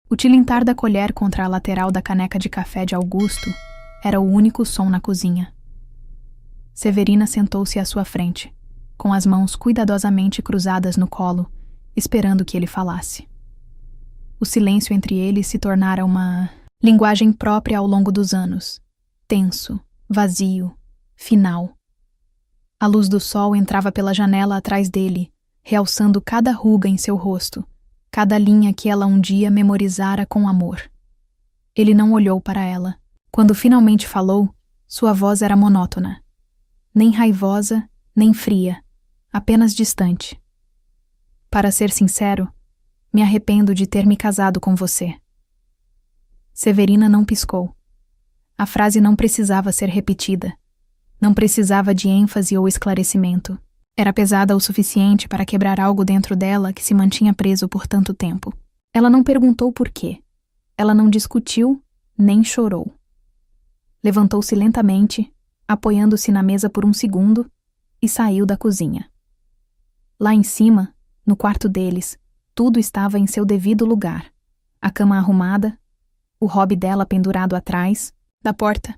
O tilintar da colher contra a lateral da caneca de café de Augusto era o único som na cozinha. Severina sentou-se à sua frente, com as mãos cuidadosamente cruzadas no colo, esperando que ele falasse. O silêncio entre eles se tornara uma linguagem própria ao longo dos anos, tenso, vazio, final. A luz do sol entrava pela janela atrás dele, realçando cada ruga em seu rosto, cada linha que ela um dia memorizara com amor. Ele não olhou para ela. Quando finalmente falou, sua voz era monótona. Nem raivosa, nem fria, apenas distante. Para ser sincero, me arrependo de ter me casado com você. Severina não piscou. A frase não precisava ser repetida. Não precisava de ênfase ou esclarecimento. Era pesada o suficiente para quebrar algo dentro dela que se mantinha preso por tanto tempo. Ela não perguntou por quê. Ela não discutiu, nem chorou. Levantou-se lentamente, apoiando-se na mesa por um segundo, e saiu da cozinha. Lá em cima, no quarto deles, tudo estava em seu devido lugar. A cama arrumada, o hobby dela pendurado atrás da porta,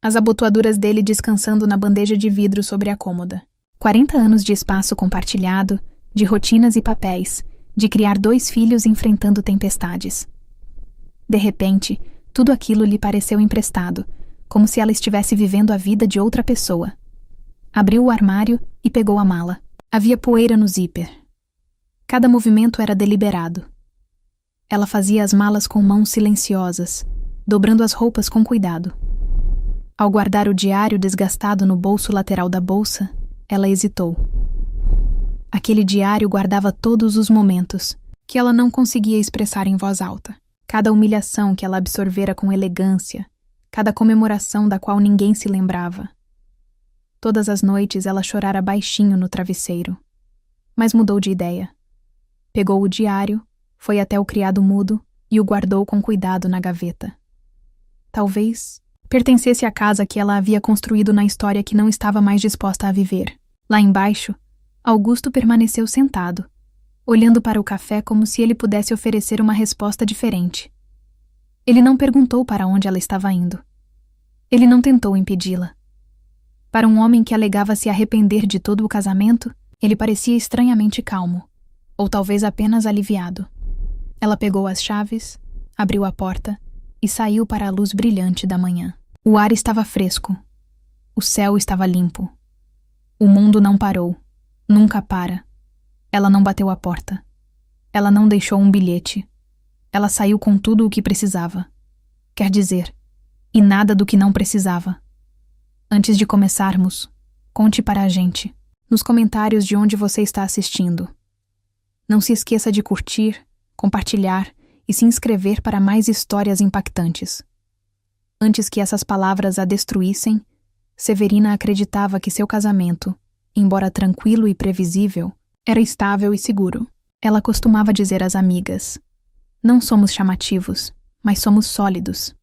as abotoaduras dele descansando na bandeja de vidro sobre a cômoda. 40 anos de espaço compartilhado, de rotinas e papéis, de criar 2 filhos enfrentando tempestades. De repente, tudo aquilo lhe pareceu emprestado, como se ela estivesse vivendo a vida de outra pessoa. Abriu o armário e pegou a mala. Havia poeira no zíper. Cada movimento era deliberado. Ela fazia as malas com mãos silenciosas, dobrando as roupas com cuidado. Ao guardar o diário desgastado no bolso lateral da bolsa, ela hesitou. Aquele diário guardava todos os momentos que ela não conseguia expressar em voz alta. Cada humilhação que ela absorvera com elegância, cada comemoração da qual ninguém se lembrava. Todas as noites ela chorara baixinho no travesseiro. Mas mudou de ideia. Pegou o diário, foi até o criado mudo e o guardou com cuidado na gaveta. Talvez pertencesse à casa que ela havia construído na história que não estava mais disposta a viver. Lá embaixo, Augusto permaneceu sentado, olhando para o café como se ele pudesse oferecer uma resposta diferente. Ele não perguntou para onde ela estava indo. Ele não tentou impedi-la. Para um homem que alegava se arrepender de todo o casamento, ele parecia estranhamente calmo, ou talvez apenas aliviado. Ela pegou as chaves, abriu a porta e saiu para a luz brilhante da manhã. O ar estava fresco. O céu estava limpo. O mundo não parou. Nunca para. Ela não bateu a porta. Ela não deixou um bilhete. Ela saiu com tudo o que precisava. Quer dizer, e nada do que não precisava. Antes de começarmos, conte para a gente, nos comentários de onde você está assistindo. Não se esqueça de curtir, compartilhar e se inscrever para mais histórias impactantes. Antes que essas palavras a destruíssem, Severina acreditava que seu casamento, embora tranquilo e previsível, era estável e seguro. Ela costumava dizer às amigas: "Não somos chamativos, mas somos sólidos."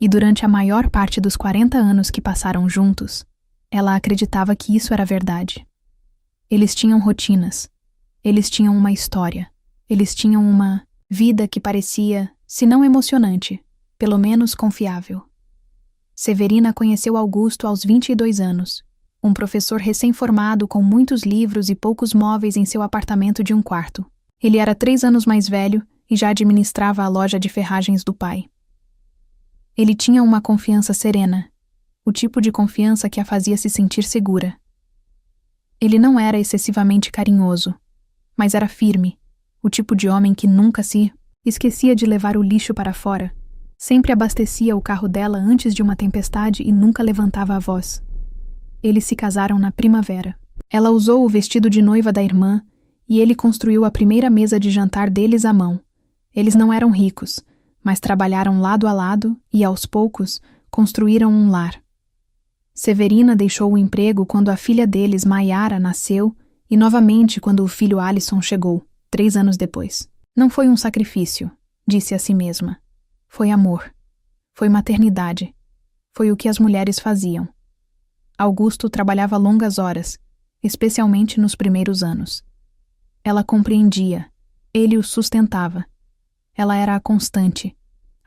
E durante a maior parte dos 40 anos que passaram juntos, ela acreditava que isso era verdade. Eles tinham rotinas, eles tinham uma história, eles tinham uma vida que parecia, se não emocionante, pelo menos confiável. Severina conheceu Augusto aos 22 anos, um professor recém-formado com muitos livros e poucos móveis em seu apartamento de um quarto. Ele era 3 anos mais velho e já administrava a loja de ferragens do pai. Ele tinha uma confiança serena, o tipo de confiança que a fazia se sentir segura. Ele não era excessivamente carinhoso, mas era firme, o tipo de homem que nunca se esquecia de levar o lixo para fora, sempre abastecia o carro dela antes de uma tempestade e nunca levantava a voz. Eles se casaram na primavera. Ela usou o vestido de noiva da irmã e ele construiu a primeira mesa de jantar deles à mão. Eles não eram ricos, mas trabalharam lado a lado e, aos poucos, construíram um lar. Severina deixou o emprego quando a filha deles, Maiara, nasceu e novamente quando o filho Alisson chegou, 3 anos depois. Não foi um sacrifício, disse a si mesma. Foi amor. Foi maternidade. Foi o que as mulheres faziam. Augusto trabalhava longas horas, especialmente nos primeiros anos. Ela compreendia. Ele o sustentava. Ela era a constante,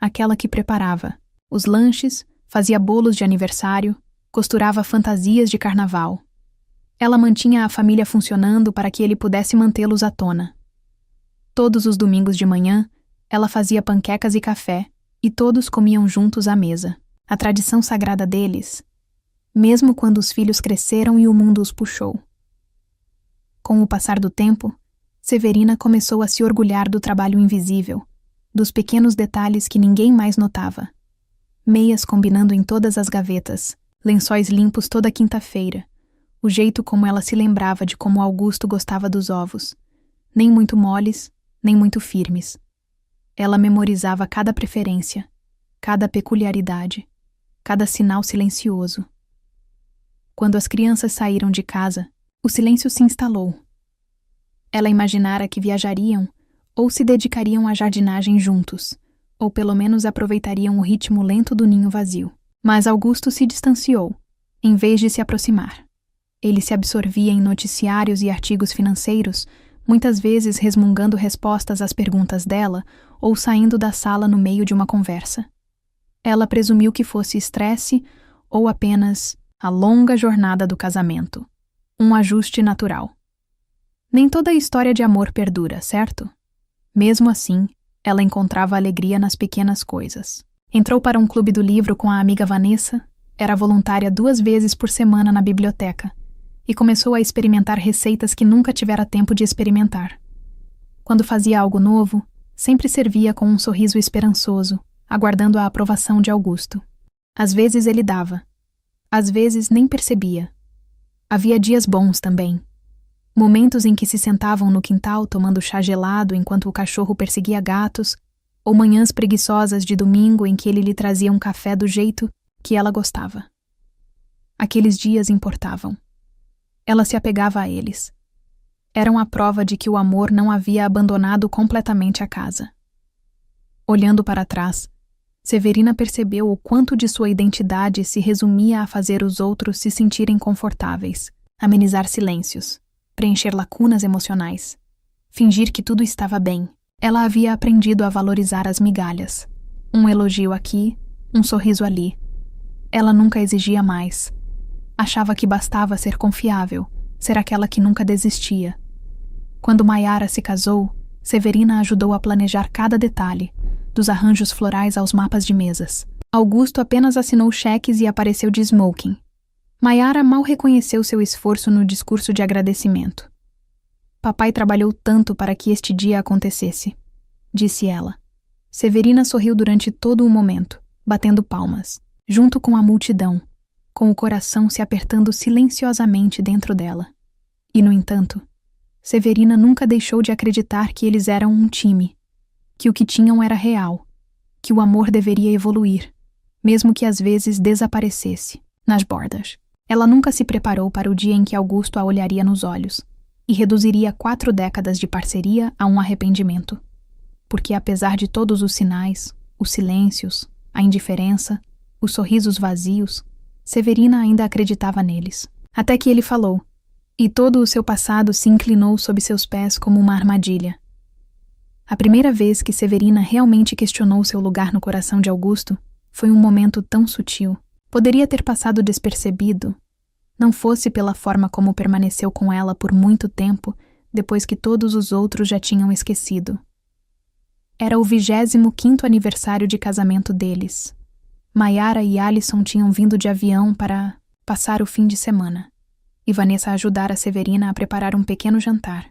aquela que preparava os lanches, fazia bolos de aniversário, costurava fantasias de carnaval. Ela mantinha a família funcionando para que ele pudesse mantê-los à tona. Todos os domingos de manhã, ela fazia panquecas e café, e todos comiam juntos à mesa. A tradição sagrada deles, mesmo quando os filhos cresceram e o mundo os puxou. Com o passar do tempo, Severina começou a se orgulhar do trabalho invisível, dos pequenos detalhes que ninguém mais notava. Meias combinando em todas as gavetas, lençóis limpos toda quinta-feira, o jeito como ela se lembrava de como Augusto gostava dos ovos, nem muito moles, nem muito firmes. Ela memorizava cada preferência, cada peculiaridade, cada sinal silencioso. Quando as crianças saíram de casa, o silêncio se instalou. Ela imaginara que viajariam ou se dedicariam à jardinagem juntos, ou pelo menos aproveitariam o ritmo lento do ninho vazio. Mas Augusto se distanciou, em vez de se aproximar. Ele se absorvia em noticiários e artigos financeiros, muitas vezes resmungando respostas às perguntas dela ou saindo da sala no meio de uma conversa. Ela presumiu que fosse estresse ou apenas a longa jornada do casamento, um ajuste natural. Nem toda a história de amor perdura, certo? Mesmo assim, ela encontrava alegria nas pequenas coisas. Entrou para um clube do livro com a amiga Vanessa, era voluntária 2 vezes por semana na biblioteca e começou a experimentar receitas que nunca tivera tempo de experimentar. Quando fazia algo novo, sempre servia com um sorriso esperançoso, aguardando a aprovação de Augusto. Às vezes ele dava, às vezes nem percebia. Havia dias bons também. Momentos em que se sentavam no quintal tomando chá gelado enquanto o cachorro perseguia gatos, ou manhãs preguiçosas de domingo em que ele lhe trazia um café do jeito que ela gostava. Aqueles dias importavam. Ela se apegava a eles. Eram a prova de que o amor não havia abandonado completamente a casa. Olhando para trás, Severina percebeu o quanto de sua identidade se resumia a fazer os outros se sentirem confortáveis, amenizar silêncios, preencher lacunas emocionais, fingir que tudo estava bem. Ela havia aprendido a valorizar as migalhas. Um elogio aqui, um sorriso ali. Ela nunca exigia mais. Achava que bastava ser confiável, ser aquela que nunca desistia. Quando Maiara se casou, Severina ajudou a planejar cada detalhe, dos arranjos florais aos mapas de mesas. Augusto apenas assinou cheques e apareceu de smoking. Maiara mal reconheceu seu esforço no discurso de agradecimento. Papai trabalhou tanto para que este dia acontecesse, disse ela. Severina sorriu durante todo o momento, batendo palmas, junto com a multidão, com o coração se apertando silenciosamente dentro dela. E, no entanto, Severina nunca deixou de acreditar que eles eram um time, que o que tinham era real, que o amor deveria evoluir, mesmo que às vezes desaparecesse, nas bordas. Ela nunca se preparou para o dia em que Augusto a olharia nos olhos e reduziria 4 décadas de parceria a um arrependimento. Porque apesar de todos os sinais, os silêncios, a indiferença, os sorrisos vazios, Severina ainda acreditava neles. Até que ele falou, e todo o seu passado se inclinou sob seus pés como uma armadilha. A primeira vez que Severina realmente questionou seu lugar no coração de Augusto foi um momento tão sutil. Poderia ter passado despercebido, não fosse pela forma como permaneceu com ela por muito tempo, depois que todos os outros já tinham esquecido. Era o 25º aniversário de casamento deles. Maiara e Alison tinham vindo de avião para passar o fim de semana, e Vanessa ajudara Severina a preparar um pequeno jantar.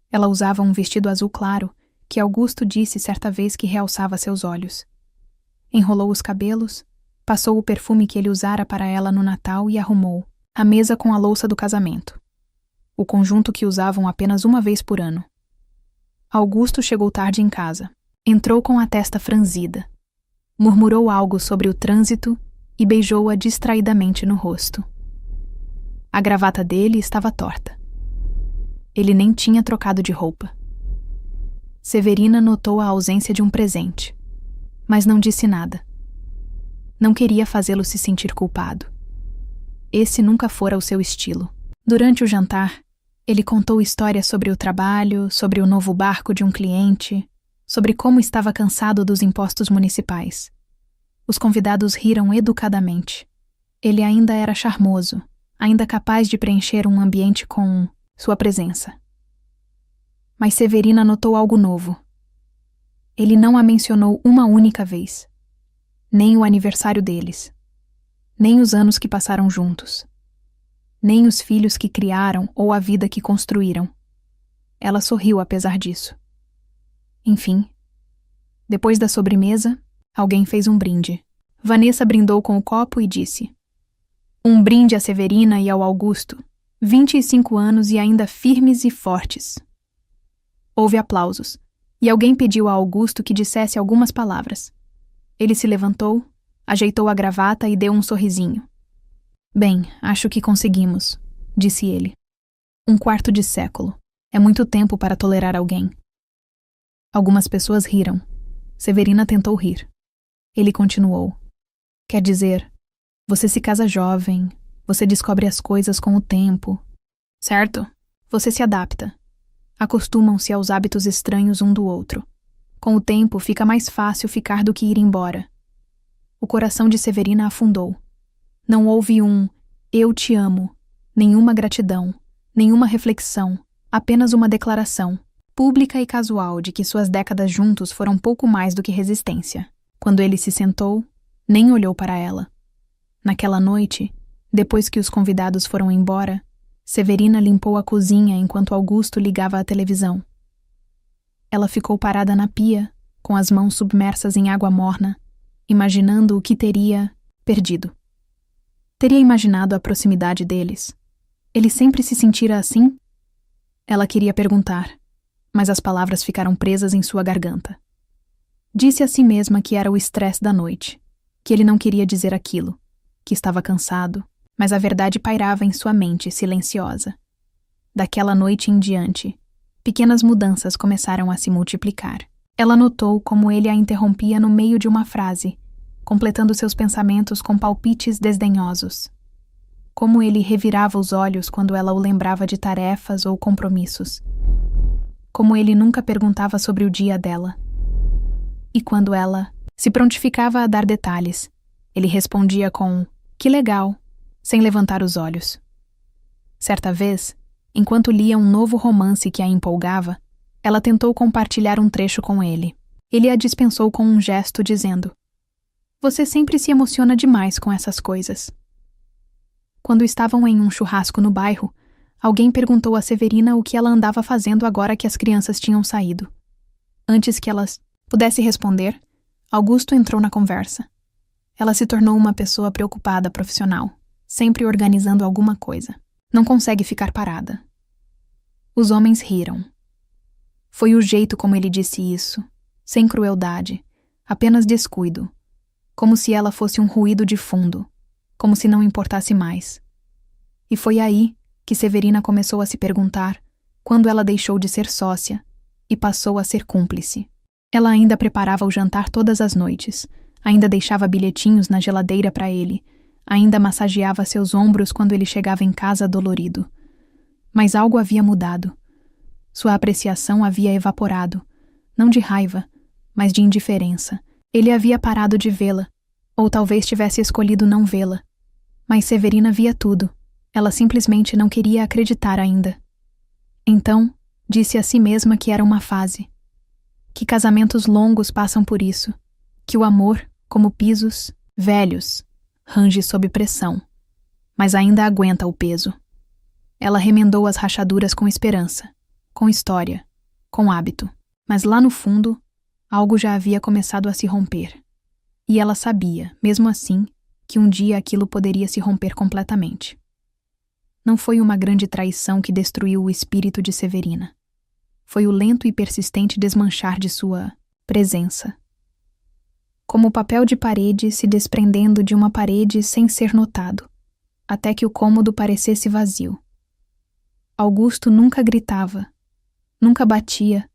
Ela usava um vestido azul claro, que Augusto disse certa vez que realçava seus olhos. Enrolou os cabelos, passou o perfume que ele usara para ela no Natal e arrumou a mesa com a louça do casamento, o conjunto que usavam apenas uma vez por ano. Augusto chegou tarde em casa. Entrou com a testa franzida. Murmurou algo sobre o trânsito e beijou-a distraidamente no rosto. A gravata dele estava torta. Ele nem tinha trocado de roupa. Severina notou a ausência de um presente, mas não disse nada. Não queria fazê-lo se sentir culpado. Esse nunca fora o seu estilo. Durante o jantar, ele contou histórias sobre o trabalho, sobre o novo barco de um cliente, sobre como estava cansado dos impostos municipais. Os convidados riram educadamente. Ele ainda era charmoso, ainda capaz de preencher um ambiente com sua presença. Mas Severina notou algo novo. Ele não a mencionou uma única vez. Nem o aniversário deles. Nem os anos que passaram juntos. Nem os filhos que criaram ou a vida que construíram. Ela sorriu apesar disso. Enfim, depois da sobremesa, alguém fez um brinde. Vanessa brindou com o copo e disse: "Um brinde a Severina e ao Augusto, 25 anos e ainda firmes e fortes." Houve aplausos, e alguém pediu a Augusto que dissesse algumas palavras. Ele se levantou, ajeitou a gravata e deu um sorrisinho. "Bem, acho que conseguimos", disse ele. "Um quarto de século. É muito tempo para tolerar alguém." Algumas pessoas riram. Severina tentou rir. Ele continuou: "Quer dizer, você se casa jovem, você descobre as coisas com o tempo, certo? Você se adapta. Acostumam-se aos hábitos estranhos um do outro. Com o tempo, fica mais fácil ficar do que ir embora." O coração de Severina afundou. Não houve um "eu te amo", nenhuma gratidão, nenhuma reflexão, apenas uma declaração, pública e casual, de que suas décadas juntos foram pouco mais do que resistência. Quando ele se sentou, nem olhou para ela. Naquela noite, depois que os convidados foram embora, Severina limpou a cozinha enquanto Augusto ligava a televisão. Ela ficou parada na pia, com as mãos submersas em água morna, imaginando o que teria perdido. Teria imaginado a proximidade deles. Ele sempre se sentira assim? Ela queria perguntar, mas as palavras ficaram presas em sua garganta. Disse a si mesma que era o estresse da noite, que ele não queria dizer aquilo, que estava cansado, mas a verdade pairava em sua mente silenciosa. Daquela noite em diante, pequenas mudanças começaram a se multiplicar. Ela notou como ele a interrompia no meio de uma frase, completando seus pensamentos com palpites desdenhosos. Como ele revirava os olhos quando ela o lembrava de tarefas ou compromissos. Como ele nunca perguntava sobre o dia dela. E quando ela se prontificava a dar detalhes, ele respondia com "que legal", sem levantar os olhos. Certa vez, enquanto lia um novo romance que a empolgava, ela tentou compartilhar um trecho com ele. Ele a dispensou com um gesto, dizendo: "Você sempre se emociona demais com essas coisas." Quando estavam em um churrasco no bairro, alguém perguntou a Severina o que ela andava fazendo agora que as crianças tinham saído. Antes que ela pudesse responder, Augusto entrou na conversa. Ela se tornou uma pessoa preocupada profissional, sempre organizando alguma coisa. Não consegue ficar parada. Os homens riram. Foi o jeito como ele disse isso, sem crueldade, apenas descuido, como se ela fosse um ruído de fundo, como se não importasse mais. E foi aí que Severina começou a se perguntar quando ela deixou de ser sócia e passou a ser cúmplice. Ela ainda preparava o jantar todas as noites, ainda deixava bilhetinhos na geladeira para ele, ainda massageava seus ombros quando ele chegava em casa dolorido. Mas algo havia mudado. Sua apreciação havia evaporado, não de raiva, mas de indiferença. Ele havia parado de vê-la, ou talvez tivesse escolhido não vê-la. Mas Severina via tudo. Ela simplesmente não queria acreditar ainda. Então, disse a si mesma que era uma fase. Que casamentos longos passam por isso. Que o amor, como pisos velhos, range sob pressão, mas ainda aguenta o peso. Ela remendou as rachaduras com esperança, com história, com hábito. Mas lá no fundo, algo já havia começado a se romper. E ela sabia, mesmo assim, que um dia aquilo poderia se romper completamente. Não foi uma grande traição que destruiu o espírito de Severina. Foi o lento e persistente desmanchar de sua presença. Como papel de parede se desprendendo de uma parede sem ser notado, até que o cômodo parecesse vazio. Augusto nunca gritava, nunca batia,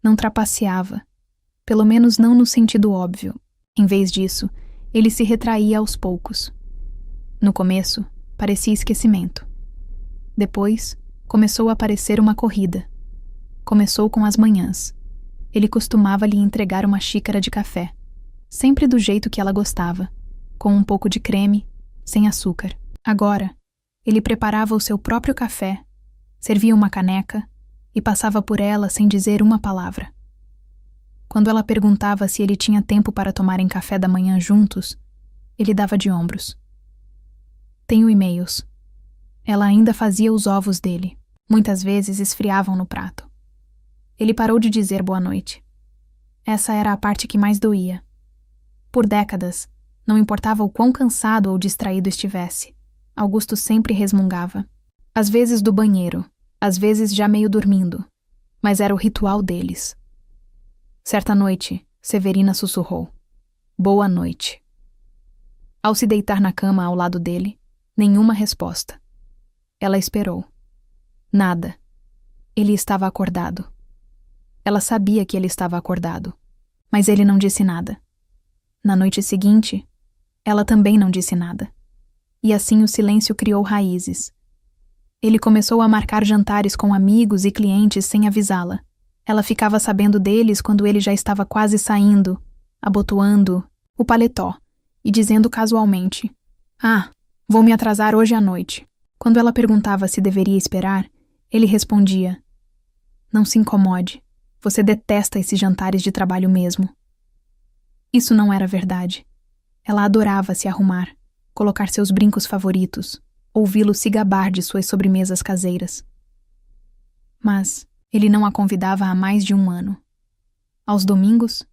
não trapaceava, pelo menos não no sentido óbvio. Em vez disso, ele se retraía aos poucos. No começo, parecia esquecimento. Depois, começou a parecer uma corrida. Começou com as manhãs. Ele costumava lhe entregar uma xícara de café, sempre do jeito que ela gostava, com um pouco de creme, sem açúcar. Agora, ele preparava o seu próprio café, servia uma caneca e passava por ela sem dizer uma palavra. Quando ela perguntava se ele tinha tempo para tomarem café da manhã juntos, ele dava de ombros. Tenho e-mails. Ela ainda fazia os ovos dele. Muitas vezes esfriavam no prato. Ele parou de dizer boa noite. Essa era a parte que mais doía. Por décadas, não importava o quão cansado ou distraído estivesse, Augusto sempre resmungava. Às vezes do banheiro, às vezes já meio dormindo, mas era o ritual deles. Certa noite, Severina sussurrou: "Boa noite." Ao se deitar na cama ao lado dele, nenhuma resposta. Ela esperou. Nada. Ele estava acordado. Ela sabia que ele estava acordado, mas ele não disse nada. Na noite seguinte, ela também não disse nada. E assim o silêncio criou raízes. Ele começou a marcar jantares com amigos e clientes sem avisá-la. Ela ficava sabendo deles quando ele já estava quase saindo, abotoando o paletó e dizendo casualmente: "Ah, vou me atrasar hoje à noite." Quando ela perguntava se deveria esperar, ele respondia: "Não se incomode, você detesta esses jantares de trabalho mesmo." Isso não era verdade. Ela adorava se arrumar, colocar seus brincos favoritos, ouvi-lo se gabar de suas sobremesas caseiras. Mas ele não a convidava há mais de um ano. Aos domingos,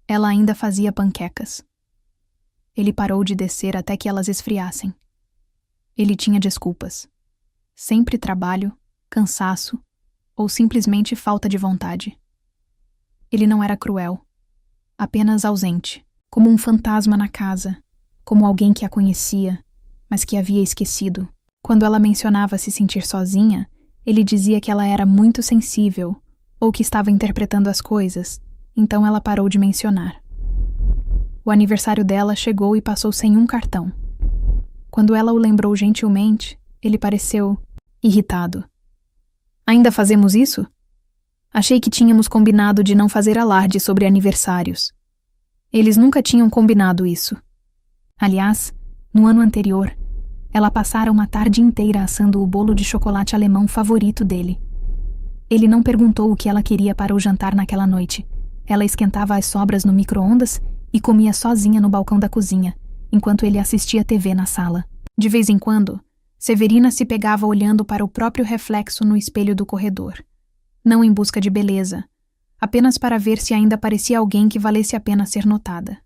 ela ainda fazia panquecas. Ele parou de descer até que elas esfriassem. Ele tinha desculpas. Sempre trabalho, cansaço ou simplesmente falta de vontade. Ele não era cruel, apenas ausente, como um fantasma na casa, como alguém que a conhecia, mas que havia esquecido. Quando ela mencionava se sentir sozinha, ele dizia que ela era muito sensível ou que estava interpretando as coisas, então ela parou de mencionar. O aniversário dela chegou e passou sem um cartão. Quando ela o lembrou gentilmente, ele pareceu irritado. "Ainda fazemos isso? Achei que tínhamos combinado de não fazer alarde sobre aniversários." Eles nunca tinham combinado isso. Aliás, no ano anterior, ela passara uma tarde inteira assando o bolo de chocolate alemão favorito dele. Ele não perguntou o que ela queria para o jantar naquela noite. Ela esquentava as sobras no micro-ondas e comia sozinha no balcão da cozinha, enquanto ele assistia TV na sala. De vez em quando, Severina se pegava olhando para o próprio reflexo no espelho do corredor. Não em busca de beleza, apenas para ver se ainda parecia alguém que valesse a pena ser notada.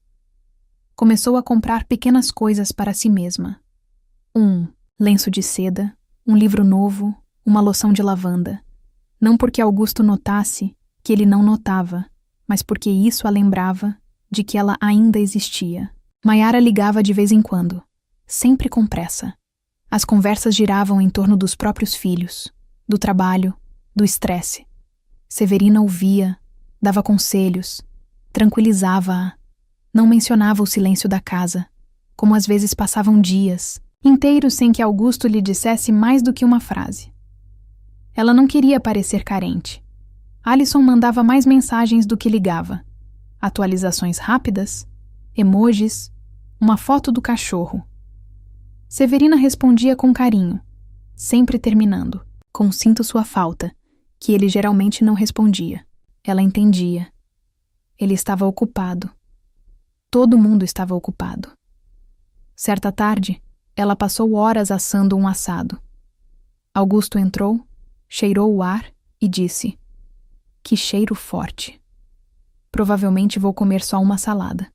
Começou a comprar pequenas coisas para si mesma. Um lenço de seda, um livro novo, uma loção de lavanda. Não porque Augusto notasse que ele não notava, mas porque isso a lembrava de que ela ainda existia. Maiara ligava de vez em quando, sempre com pressa. As conversas giravam em torno dos próprios filhos, do trabalho, do estresse. Severina ouvia, dava conselhos, tranquilizava-a. Não mencionava o silêncio da casa, como às vezes passavam dias inteiros sem que Augusto lhe dissesse mais do que uma frase. Ela não queria parecer carente. Alison mandava mais mensagens do que ligava. Atualizações rápidas, emojis, uma foto do cachorro. Severina respondia com carinho, sempre terminando: "Com sinto sua falta", que ele geralmente não respondia. Ela entendia. Ele estava ocupado. Todo mundo estava ocupado. Certa tarde, ela passou horas assando um assado. Augusto entrou, cheirou o ar e disse: "Que cheiro forte. Provavelmente vou comer só uma salada."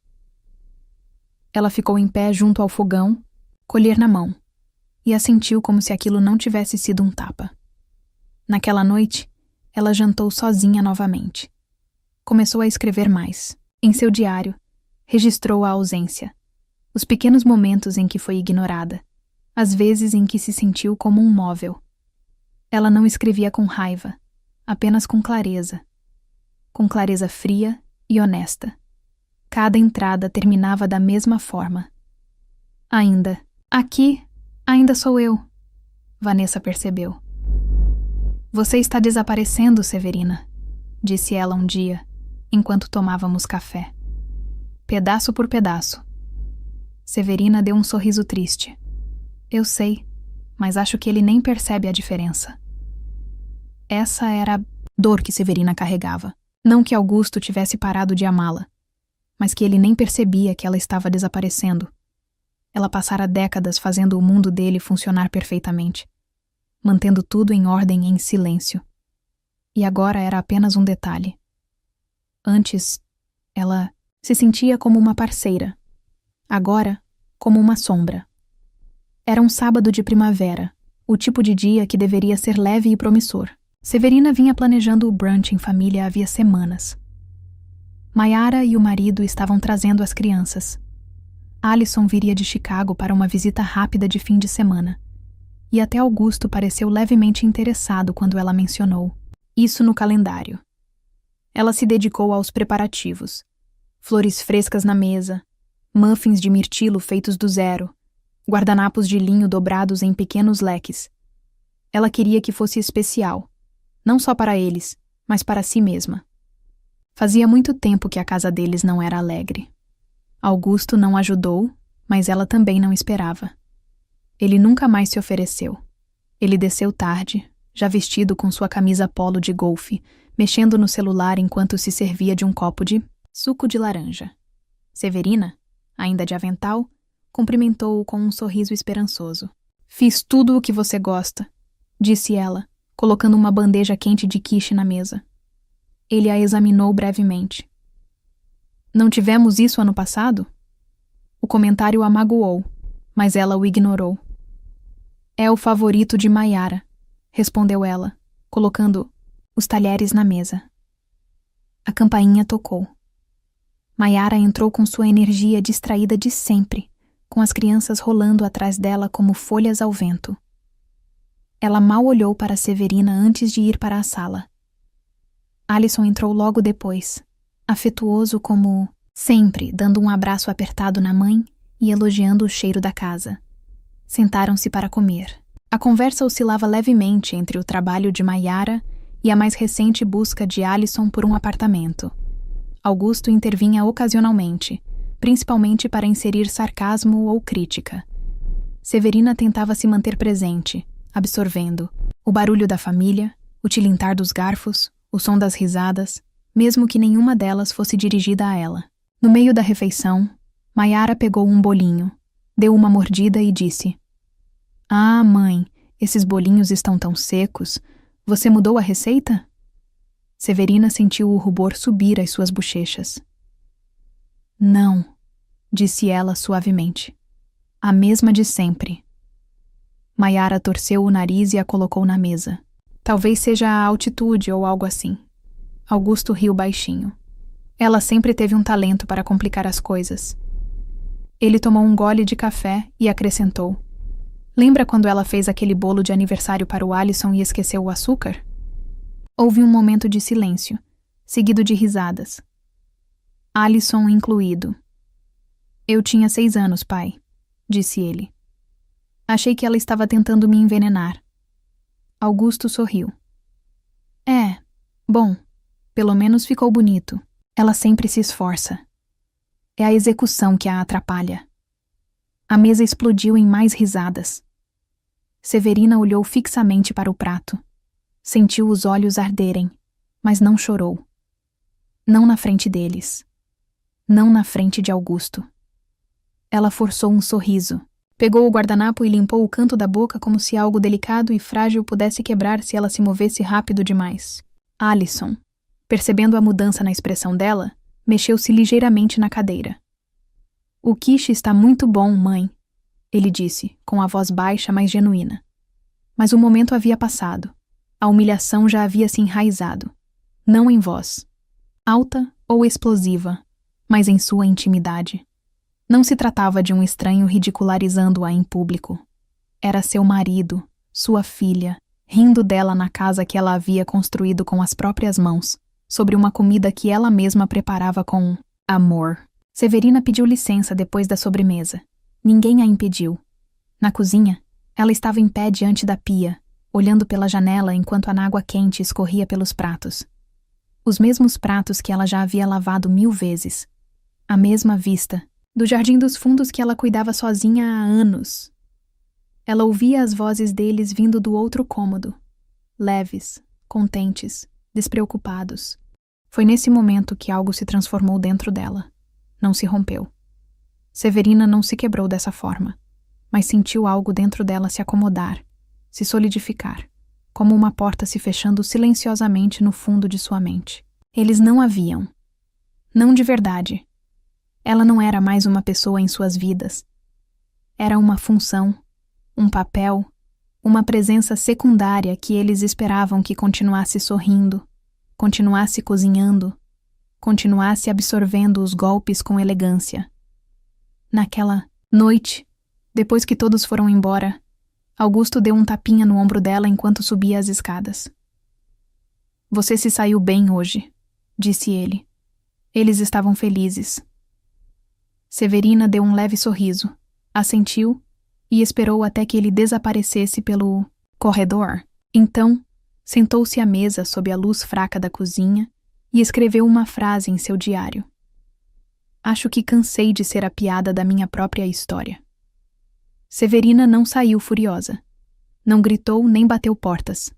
Ela ficou em pé junto ao fogão, colher na mão, e assentiu como se aquilo não tivesse sido um tapa. Naquela noite, ela jantou sozinha novamente. Começou a escrever mais. Em seu diário, registrou a ausência, os pequenos momentos em que foi ignorada, as vezes em que se sentiu como um móvel. Ela não escrevia com raiva, apenas com clareza fria e honesta. Cada entrada terminava da mesma forma. "Ainda, aqui, ainda sou eu", Vanessa percebeu. "Você está desaparecendo, Severina", disse ela um dia, enquanto tomávamos café. Pedaço por pedaço. Severina deu um sorriso triste. Eu sei, mas acho que ele nem percebe a diferença. Essa era a dor que Severina carregava. Não que Augusto tivesse parado de amá-la, mas que ele nem percebia que ela estava desaparecendo. Ela passara décadas fazendo o mundo dele funcionar perfeitamente, mantendo tudo em ordem em silêncio. E agora era apenas um detalhe. Antes, ela se sentia como uma parceira. Agora, como uma sombra. Era um sábado de primavera, o tipo de dia que deveria ser leve e promissor. Severina vinha planejando o brunch em família havia semanas. Mayara e o marido estavam trazendo as crianças. Alison viria de Chicago para uma visita rápida de fim de semana. E até Augusto pareceu levemente interessado quando ela mencionou isso no calendário. Ela se dedicou aos preparativos. Flores frescas na mesa, muffins de mirtilo feitos do zero, guardanapos de linho dobrados em pequenos leques. Ela queria que fosse especial, não só para eles, mas para si mesma. Fazia muito tempo que a casa deles não era alegre. Augusto não ajudou, mas ela também não esperava. Ele nunca mais se ofereceu. Ele desceu tarde, já vestido com sua camisa polo de golfe, mexendo no celular enquanto se servia de um copo de suco de laranja. Severina, ainda de avental, cumprimentou-o com um sorriso esperançoso. "Fiz tudo o que você gosta", disse ela, colocando uma bandeja quente de quiche na mesa. Ele a examinou brevemente. "Não tivemos isso ano passado?" O comentário a magoou, mas ela o ignorou. "É o favorito de Mayara", respondeu ela, colocando os talheres na mesa. A campainha tocou. Mayara entrou com sua energia distraída de sempre, com as crianças rolando atrás dela como folhas ao vento. Ela mal olhou para Severina antes de ir para a sala. Alison entrou logo depois, afetuoso como sempre, dando um abraço apertado na mãe e elogiando o cheiro da casa. Sentaram-se para comer. A conversa oscilava levemente entre o trabalho de Mayara e a mais recente busca de Alison por um apartamento. Augusto intervinha ocasionalmente, principalmente para inserir sarcasmo ou crítica. Severina tentava se manter presente, absorvendo o barulho da família, o tilintar dos garfos, o som das risadas, mesmo que nenhuma delas fosse dirigida a ela. No meio da refeição, Mayara pegou um bolinho, deu uma mordida e disse: "Ah, mãe, esses bolinhos estão tão secos. Você mudou a receita?" Severina sentiu o rubor subir às suas bochechas. "Não", disse ela suavemente. "A mesma de sempre." Mayara torceu o nariz e a colocou na mesa. "Talvez seja a altitude ou algo assim." Augusto riu baixinho. Ela sempre teve um talento para complicar as coisas. Ele tomou um gole de café e acrescentou: "Lembra quando ela fez aquele bolo de aniversário para o Alison e esqueceu o açúcar?" Houve um momento de silêncio, seguido de risadas. Alison incluído. "Eu tinha 6 anos, pai", disse ele. "Achei que ela estava tentando me envenenar." Augusto sorriu. Bom, pelo menos ficou bonito. Ela sempre se esforça. É a execução que a atrapalha." A mesa explodiu em mais risadas. Severina olhou fixamente para o prato. Sentiu os olhos arderem, mas não chorou. Não na frente deles. Não na frente de Augusto. Ela forçou um sorriso. Pegou o guardanapo e limpou o canto da boca como se algo delicado e frágil pudesse quebrar se ela se movesse rápido demais. Alison, percebendo a mudança na expressão dela, mexeu-se ligeiramente na cadeira. "O quiche está muito bom, mãe", ele disse, com a voz baixa, mas genuína. Mas o momento havia passado. A humilhação já havia se enraizado. Não em voz, alta ou explosiva, mas em sua intimidade. Não se tratava de um estranho ridicularizando-a em público. Era seu marido, sua filha, rindo dela na casa que ela havia construído com as próprias mãos, sobre uma comida que ela mesma preparava com amor. Severina pediu licença depois da sobremesa. Ninguém a impediu. Na cozinha, ela estava em pé diante da pia, olhando pela janela enquanto a água quente escorria pelos pratos. Os mesmos pratos que ela já havia lavado 1000 vezes. A mesma vista, do jardim dos fundos que ela cuidava sozinha há anos. Ela ouvia as vozes deles vindo do outro cômodo, leves, contentes, despreocupados. Foi nesse momento que algo se transformou dentro dela. Não se rompeu. Severina não se quebrou dessa forma, mas sentiu algo dentro dela se acomodar, se solidificar, como uma porta se fechando silenciosamente no fundo de sua mente. Eles não a viam. Não de verdade. Ela não era mais uma pessoa em suas vidas. Era uma função, um papel, uma presença secundária que eles esperavam que continuasse sorrindo, continuasse cozinhando, continuasse absorvendo os golpes com elegância. Naquela noite, depois que todos foram embora, Augusto deu um tapinha no ombro dela enquanto subia as escadas. "Você se saiu bem hoje", disse ele. Eles estavam felizes. Severina deu um leve sorriso, assentiu e esperou até que ele desaparecesse pelo corredor. Então, sentou-se à mesa sob a luz fraca da cozinha e escreveu uma frase em seu diário. "Acho que cansei de ser a piada da minha própria história." Severina não saiu furiosa. Não gritou nem bateu portas.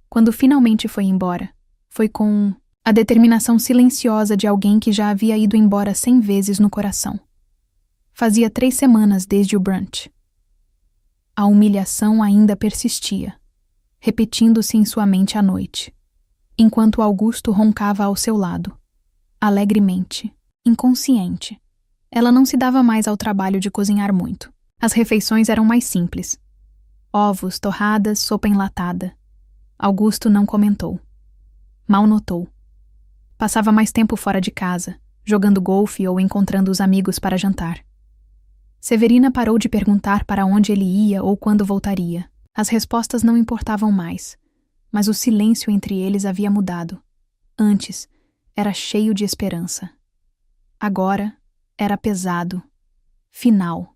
Quando finalmente foi embora, foi com a determinação silenciosa de alguém que já havia ido embora 100 vezes no coração. Fazia 3 semanas desde o brunch. A humilhação ainda persistia, repetindo-se em sua mente à noite, enquanto Augusto roncava ao seu lado, alegremente, inconsciente. Ela não se dava mais ao trabalho de cozinhar muito. As refeições eram mais simples. Ovos, torradas, sopa enlatada. Augusto não comentou. Mal notou. Passava mais tempo fora de casa, jogando golfe ou encontrando os amigos para jantar. Severina parou de perguntar para onde ele ia ou quando voltaria. As respostas não importavam mais, mas o silêncio entre eles havia mudado. Antes, era cheio de esperança. Agora, era pesado. Final.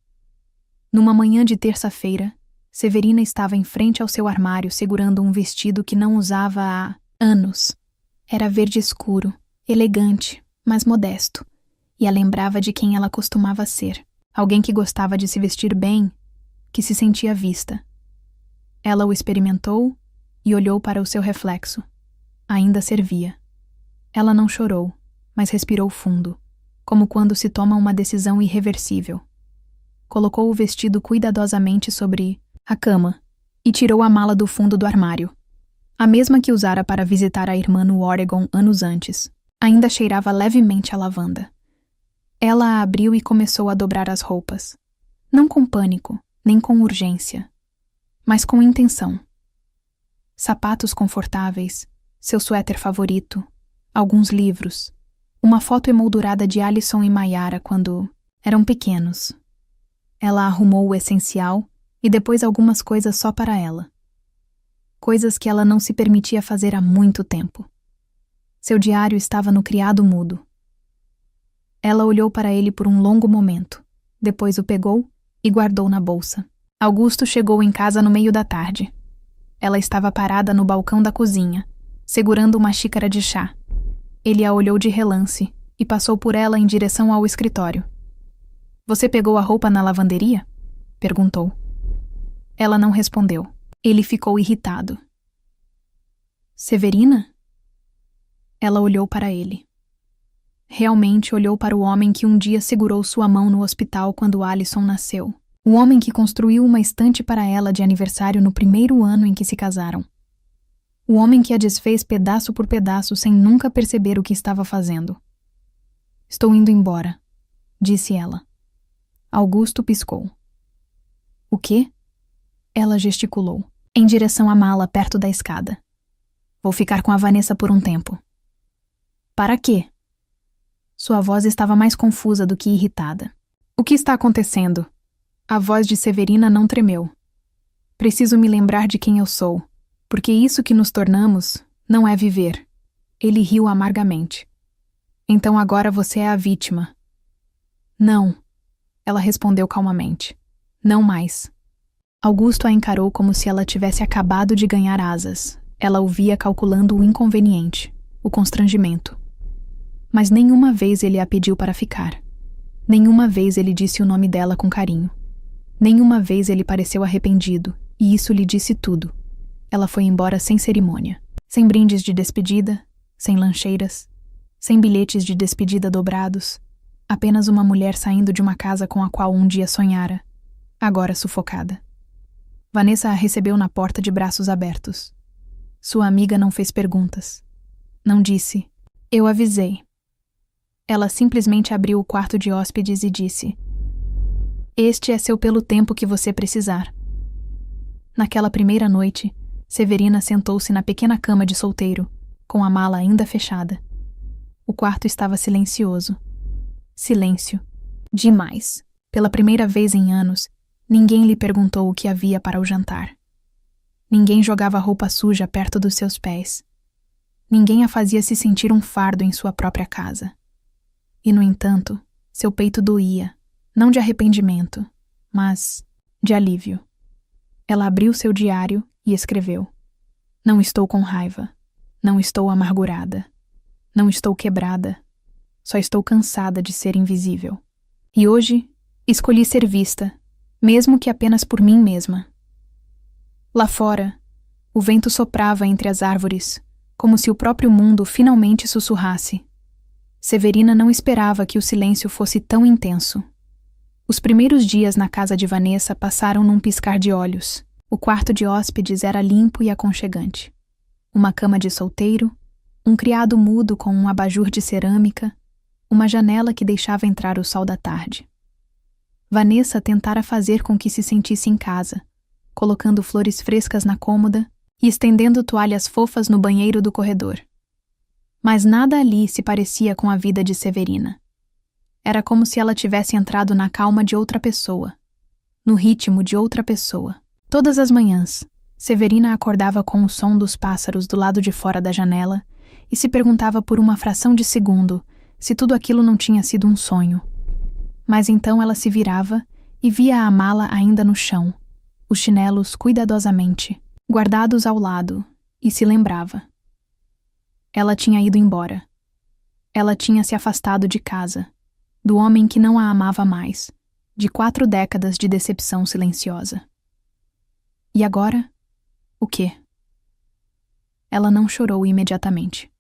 Numa manhã de terça-feira, Severina estava em frente ao seu armário segurando um vestido que não usava há anos. Era verde escuro, elegante, mas modesto, e a lembrava de quem ela costumava ser. Alguém que gostava de se vestir bem, que se sentia vista. Ela o experimentou e olhou para o seu reflexo. Ainda servia. Ela não chorou, mas respirou fundo, como quando se toma uma decisão irreversível. Colocou o vestido cuidadosamente sobre a cama e tirou a mala do fundo do armário. A mesma que usara para visitar a irmã no Oregon anos antes. Ainda cheirava levemente a lavanda. Ela a abriu e começou a dobrar as roupas. Não com pânico, nem com urgência, mas com intenção. Sapatos confortáveis, seu suéter favorito, alguns livros, uma foto emoldurada de Alison e Mayara quando eram pequenos. Ela arrumou o essencial e depois algumas coisas só para ela. Coisas que ela não se permitia fazer há muito tempo. Seu diário estava no criado mudo. Ela olhou para ele por um longo momento, depois o pegou e guardou na bolsa. Augusto chegou em casa no meio da tarde. Ela estava parada no balcão da cozinha, segurando uma xícara de chá. Ele a olhou de relance e passou por ela em direção ao escritório. "Você pegou a roupa na lavanderia?" perguntou. Ela não respondeu. Ele ficou irritado. "Severina?" Ela olhou para ele. Realmente olhou para o homem que um dia segurou sua mão no hospital quando Alison nasceu. O homem que construiu uma estante para ela de aniversário no primeiro ano em que se casaram. O homem que a desfez pedaço por pedaço sem nunca perceber o que estava fazendo. "Estou indo embora", disse ela. Augusto piscou. "O quê?" Ela gesticulou, em direção à mala perto da escada. "Vou ficar com a Vanessa por um tempo." "Para quê?" Sua voz estava mais confusa do que irritada. "O que está acontecendo?" A voz de Severina não tremeu. "Preciso me lembrar de quem eu sou, porque isso que nos tornamos não é viver." Ele riu amargamente. "Então agora você é a vítima." "Não," ela respondeu calmamente. "Não mais." Augusto a encarou como se ela tivesse acabado de ganhar asas. Ela o via calculando o inconveniente, o constrangimento. Mas nenhuma vez ele a pediu para ficar. Nenhuma vez ele disse o nome dela com carinho. Nenhuma vez ele pareceu arrependido, e isso lhe disse tudo. Ela foi embora sem cerimônia, sem brindes de despedida, sem lancheiras, sem bilhetes de despedida dobrados, apenas uma mulher saindo de uma casa com a qual um dia sonhara, agora sufocada. Vanessa a recebeu na porta de braços abertos. Sua amiga não fez perguntas. Não disse, "Eu avisei." Ela simplesmente abriu o quarto de hóspedes e disse, "Este é seu pelo tempo que você precisar." Naquela primeira noite, Severina sentou-se na pequena cama de solteiro, com a mala ainda fechada. O quarto estava silencioso. Silêncio. Demais. Pela primeira vez em anos, ninguém lhe perguntou o que havia para o jantar. Ninguém jogava roupa suja perto dos seus pés. Ninguém a fazia se sentir um fardo em sua própria casa. E, no entanto, seu peito doía, não de arrependimento, mas de alívio. Ela abriu seu diário e escreveu: "Não estou com raiva. Não estou amargurada. Não estou quebrada. Só estou cansada de ser invisível. E hoje escolhi ser vista, mesmo que apenas por mim mesma." Lá fora, o vento soprava entre as árvores, como se o próprio mundo finalmente sussurrasse. Severina não esperava que o silêncio fosse tão intenso. Os primeiros dias na casa de Vanessa passaram num piscar de olhos. O quarto de hóspedes era limpo e aconchegante. Uma cama de solteiro, um criado mudo com um abajur de cerâmica, uma janela que deixava entrar o sol da tarde. Vanessa tentara fazer com que se sentisse em casa, colocando flores frescas na cômoda e estendendo toalhas fofas no banheiro do corredor. Mas nada ali se parecia com a vida de Severina. Era como se ela tivesse entrado na calma de outra pessoa, no ritmo de outra pessoa. Todas as manhãs, Severina acordava com o som dos pássaros do lado de fora da janela e se perguntava por uma fração de segundo se tudo aquilo não tinha sido um sonho. Mas então ela se virava e via a mala ainda no chão, os chinelos cuidadosamente, guardados ao lado, e se lembrava. Ela tinha ido embora. Ela tinha se afastado de casa, do homem que não a amava mais, de 4 décadas de decepção silenciosa. E agora? O quê? Ela não chorou imediatamente.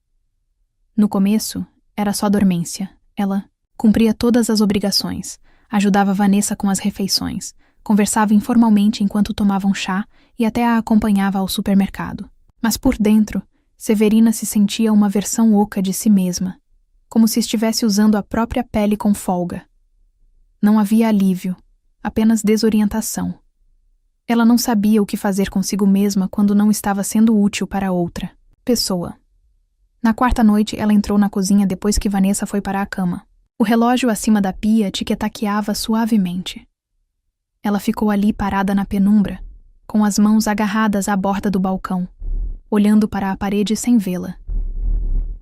No começo, era só dormência. Ela cumpria todas as obrigações, ajudava Vanessa com as refeições, conversava informalmente enquanto tomavam chá e até a acompanhava ao supermercado. Mas por dentro, Severina se sentia uma versão oca de si mesma, como se estivesse usando a própria pele com folga. Não havia alívio, apenas desorientação. Ela não sabia o que fazer consigo mesma quando não estava sendo útil para outra pessoa. Na 4ª noite, ela entrou na cozinha depois que Vanessa foi para a cama. O relógio acima da pia tiquetaqueava suavemente. Ela ficou ali parada na penumbra, com as mãos agarradas à borda do balcão, olhando para a parede sem vê-la.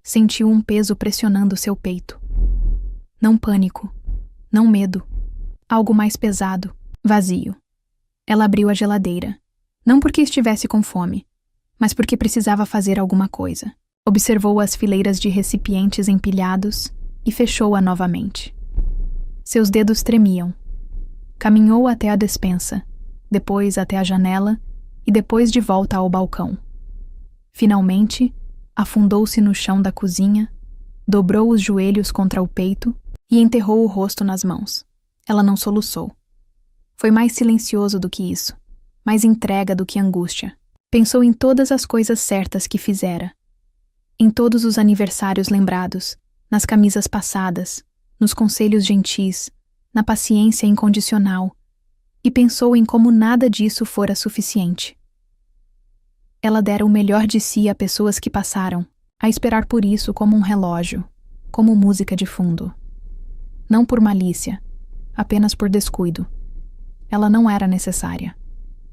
Sentiu um peso pressionando seu peito. Não pânico, não medo. Algo mais pesado, vazio. Ela abriu a geladeira, não porque estivesse com fome, mas porque precisava fazer alguma coisa. Observou as fileiras de recipientes empilhados e fechou-a novamente. Seus dedos tremiam. Caminhou até a despensa, depois até a janela e depois de volta ao balcão. Finalmente, afundou-se no chão da cozinha, dobrou os joelhos contra o peito e enterrou o rosto nas mãos. Ela não soluçou. Foi mais silencioso do que isso, mais entrega do que angústia. Pensou em todas as coisas certas que fizera, em todos os aniversários lembrados, nas camisas passadas, nos conselhos gentis, na paciência incondicional, e pensou em como nada disso fora suficiente. Ela dera o melhor de si a pessoas que passaram, a esperar por isso como um relógio, como música de fundo. Não por malícia, apenas por descuido. Ela não era necessária.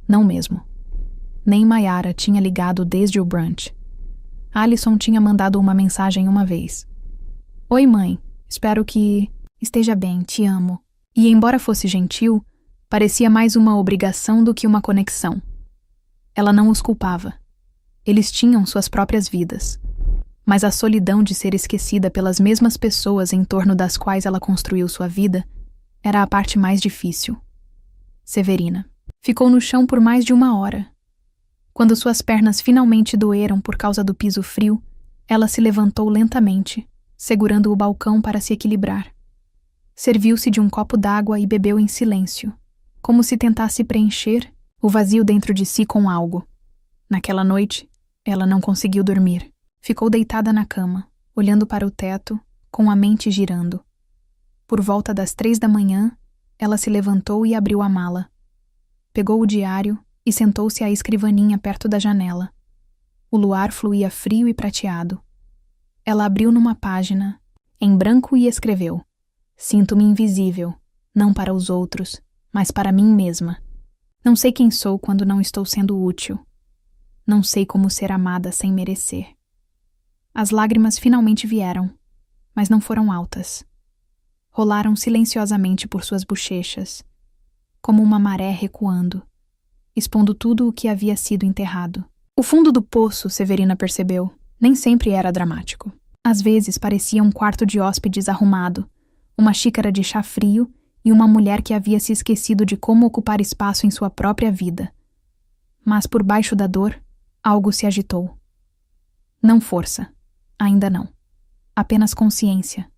Não mesmo. Nem Mayara tinha ligado desde o brunch. Alison tinha mandado uma mensagem uma vez. "Oi, mãe. Espero que esteja bem, te amo." E, embora fosse gentil, parecia mais uma obrigação do que uma conexão. Ela não os culpava. Eles tinham suas próprias vidas. mas a solidão de ser esquecida pelas mesmas pessoas em torno das quais ela construiu sua vida era a parte mais difícil. Severina ficou no chão por mais de 1 hora. Quando suas pernas finalmente doeram por causa do piso frio, ela se levantou lentamente, segurando o balcão para se equilibrar. Serviu-se de um copo d'água e bebeu em silêncio, como se tentasse preencher o vazio dentro de si com algo. Naquela noite, ela não conseguiu dormir. Ficou deitada na cama, olhando para o teto, com a mente girando. Por volta das 3 da manhã, ela se levantou e abriu a mala. Pegou o diário e sentou-se à escrivaninha perto da janela. O luar fluía frio e prateado. Ela abriu numa página, em branco, e escreveu: "Sinto-me invisível, não para os outros, mas para mim mesma. Não sei quem sou quando não estou sendo útil. Não sei como ser amada sem merecer." As lágrimas finalmente vieram, mas não foram altas. Rolaram silenciosamente por suas bochechas, como uma maré recuando, expondo tudo o que havia sido enterrado. O fundo do poço, Severina percebeu, nem sempre era dramático. Às vezes parecia um quarto de hóspedes arrumado, uma xícara de chá frio e uma mulher que havia se esquecido de como ocupar espaço em sua própria vida. Mas por baixo da dor, algo se agitou. Não força, ainda não. Apenas consciência.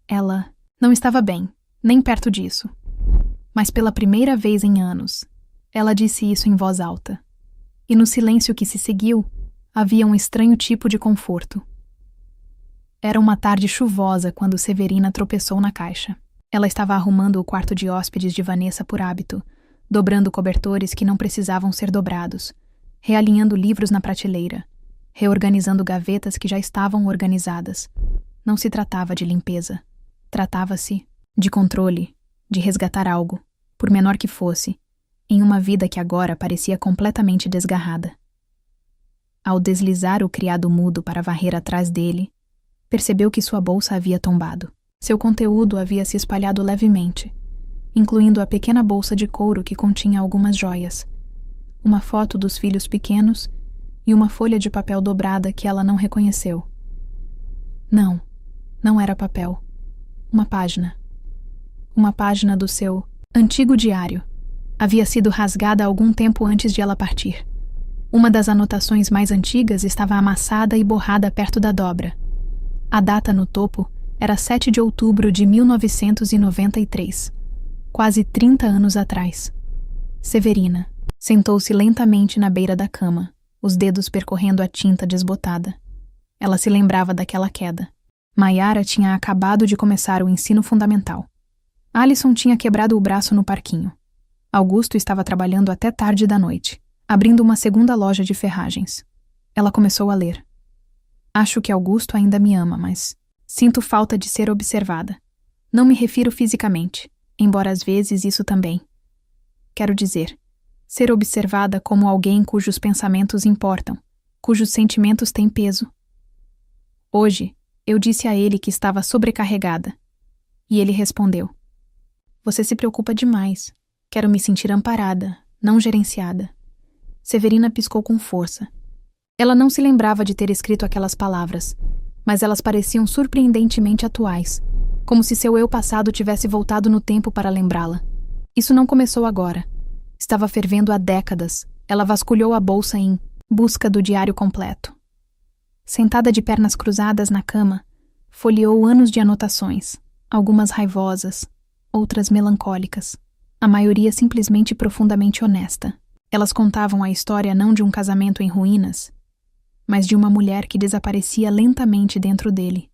Ela não estava bem, nem perto disso. Mas pela primeira vez em anos, ela disse isso em voz alta. E no silêncio que se seguiu, havia um estranho tipo de conforto. Era uma tarde chuvosa quando Severina tropeçou na caixa. Ela estava arrumando o quarto de hóspedes de Vanessa por hábito, dobrando cobertores que não precisavam ser dobrados, realinhando livros na prateleira, reorganizando gavetas que já estavam organizadas. Não se tratava de limpeza. Tratava-se de controle, de resgatar algo, por menor que fosse, em uma vida que agora parecia completamente desgarrada. Ao deslizar o criado mudo para varrer atrás dele, percebeu que sua bolsa havia tombado. Seu conteúdo havia se espalhado levemente, incluindo a pequena bolsa de couro que continha algumas joias, uma foto dos filhos pequenos e uma folha de papel dobrada que ela não reconheceu. Não era papel. Uma página. Uma página do seu antigo diário. Havia sido rasgada algum tempo antes de ela partir. Uma das anotações mais antigas estava amassada e borrada perto da dobra. A data no topo era 7 de outubro de 1993, quase 30 anos atrás. Severina sentou-se lentamente na beira da cama, os dedos percorrendo a tinta desbotada. Ela se lembrava daquela queda. Mayara tinha acabado de começar o ensino fundamental. Alison tinha quebrado o braço no parquinho. Augusto estava trabalhando até tarde da noite, abrindo uma segunda loja de ferragens. Ela começou a ler. Acho que Augusto ainda me ama, mas sinto falta de ser observada. Não me refiro fisicamente, embora às vezes isso também. Quero dizer, ser observada como alguém cujos pensamentos importam, cujos sentimentos têm peso. Hoje, eu disse a ele que estava sobrecarregada. E ele respondeu: "Você se preocupa demais. Quero me sentir amparada, não gerenciada." Severina piscou com força. Ela não se lembrava de ter escrito aquelas palavras, mas elas pareciam surpreendentemente atuais, como se seu eu passado tivesse voltado no tempo para lembrá-la. Isso não começou agora. Estava fervendo há décadas. Ela vasculhou a bolsa em busca do diário completo. Sentada de pernas cruzadas na cama, folheou anos de anotações, algumas raivosas, outras melancólicas, a maioria simplesmente profundamente honesta. Elas contavam a história não de um casamento em ruínas, mas de uma mulher que desaparecia lentamente dentro dele.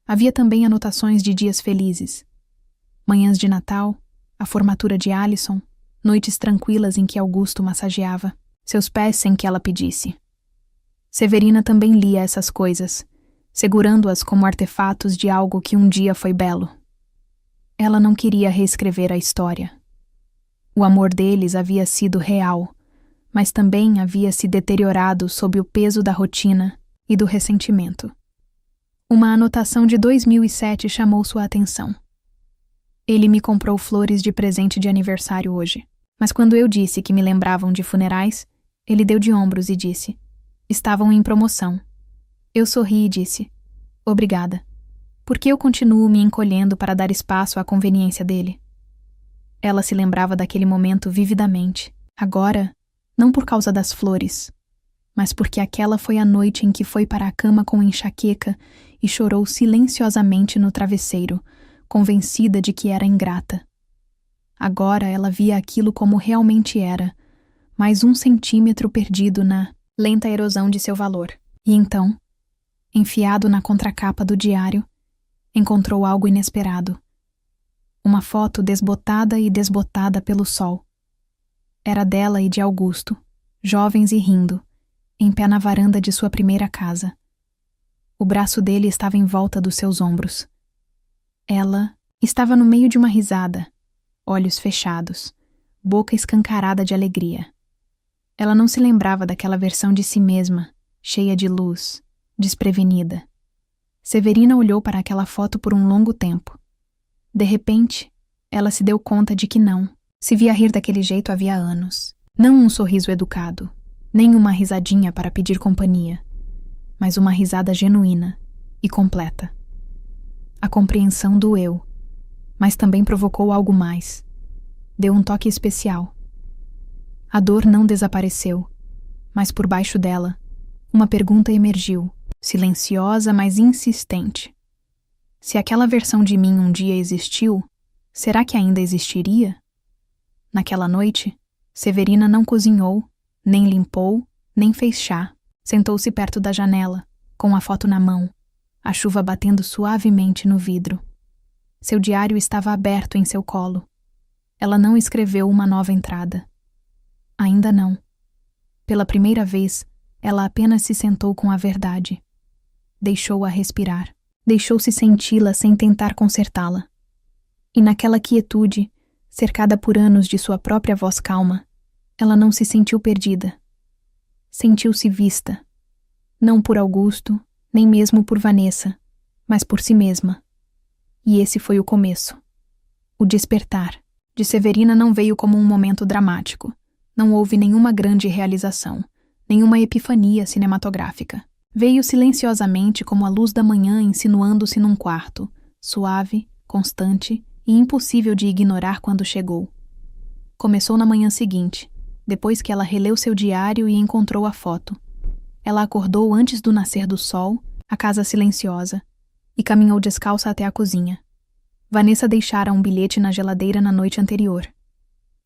Havia também anotações de dias felizes, manhãs de Natal, a formatura de Alison, noites tranquilas em que Augusto massageava seus pés sem que ela pedisse. Severina também lia essas coisas, segurando-as como artefatos de algo que um dia foi belo. Ela não queria reescrever a história. O amor deles havia sido real, mas também havia se deteriorado sob o peso da rotina e do ressentimento. Uma anotação de 2007 chamou sua atenção. Ele me comprou flores de presente de aniversário hoje, mas quando eu disse que me lembravam de funerais, ele deu de ombros e disse: "Estavam em promoção." Eu sorri e disse: obrigada. Por que eu continuo me encolhendo para dar espaço à conveniência dele? Ela se lembrava daquele momento vividamente. Agora, não por causa das flores, mas porque aquela foi a noite em que foi para a cama com enxaqueca e chorou silenciosamente no travesseiro, convencida de que era ingrata. Agora ela via aquilo como realmente era, mais 1 centímetro perdido na lenta erosão de seu valor. E então, enfiado na contracapa do diário, encontrou algo inesperado. Uma foto desbotada e desbotada pelo sol. Era dela e de Augusto, jovens e rindo, em pé na varanda de sua primeira casa. O braço dele estava em volta dos seus ombros. Ela estava no meio de uma risada, olhos fechados, boca escancarada de alegria. Ela não se lembrava daquela versão de si mesma, cheia de luz, desprevenida. Severina olhou para aquela foto por um longo tempo. De repente, ela se deu conta de que não se via rir daquele jeito havia anos. Não um sorriso educado, nem uma risadinha para pedir companhia, mas uma risada genuína e completa. A compreensão doeu, mas também provocou algo mais. Deu um toque especial. A dor não desapareceu, mas por baixo dela, uma pergunta emergiu, silenciosa, mas insistente. Se aquela versão de mim um dia existiu, será que ainda existiria? Naquela noite, Severina não cozinhou, nem limpou, nem fez chá. Sentou-se perto da janela, com a foto na mão, a chuva batendo suavemente no vidro. Seu diário estava aberto em seu colo. Ela não escreveu uma nova entrada. Ainda não. Pela primeira vez, ela apenas se sentou com a verdade. Deixou-a respirar. Deixou-se senti-la sem tentar consertá-la. E naquela quietude, cercada por anos de sua própria voz calma, ela não se sentiu perdida. Sentiu-se vista. Não por Augusto, nem mesmo por Vanessa, mas por si mesma. E esse foi o começo. O despertar de Severina não veio como um momento dramático. Não houve nenhuma grande realização, nenhuma epifania cinematográfica. Veio silenciosamente como a luz da manhã insinuando-se num quarto, suave, constante e impossível de ignorar quando chegou. Começou na manhã seguinte, depois que ela releu seu diário e encontrou a foto. Ela acordou antes do nascer do sol, a casa silenciosa, e caminhou descalça até a cozinha. Vanessa deixara um bilhete na geladeira na noite anterior.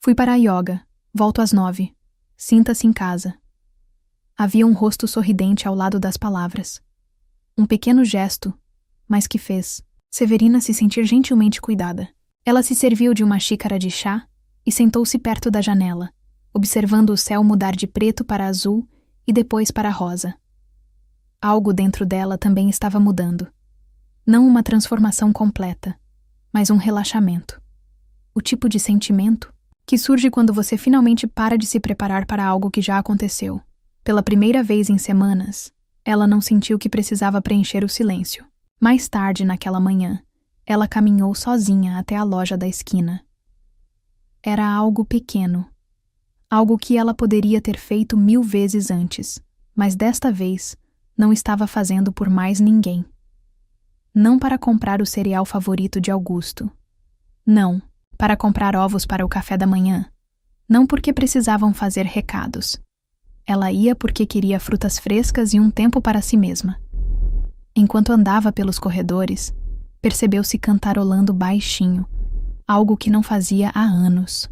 Fui para a yoga. Volto às 9. Sinta-se em casa. Havia um rosto sorridente ao lado das palavras. Um pequeno gesto, mas que fez Severina se sentir gentilmente cuidada. Ela se serviu de uma xícara de chá e sentou-se perto da janela, observando o céu mudar de preto para azul e depois para rosa. Algo dentro dela também estava mudando. Não uma transformação completa, mas um relaxamento. O tipo de sentimento que surge quando você finalmente para de se preparar para algo que já aconteceu. Pela primeira vez em semanas, ela não sentiu que precisava preencher o silêncio. Mais tarde, naquela manhã, ela caminhou sozinha até a loja da esquina. Era algo pequeno. Algo que ela poderia ter feito 1000 vezes antes, mas desta vez não estava fazendo por mais ninguém. Não para comprar o cereal favorito de Augusto. Não, para comprar ovos para o café da manhã. Não porque precisavam fazer recados. Ela ia porque queria frutas frescas e um tempo para si mesma. Enquanto andava pelos corredores, percebeu-se cantarolando baixinho, algo que não fazia há anos.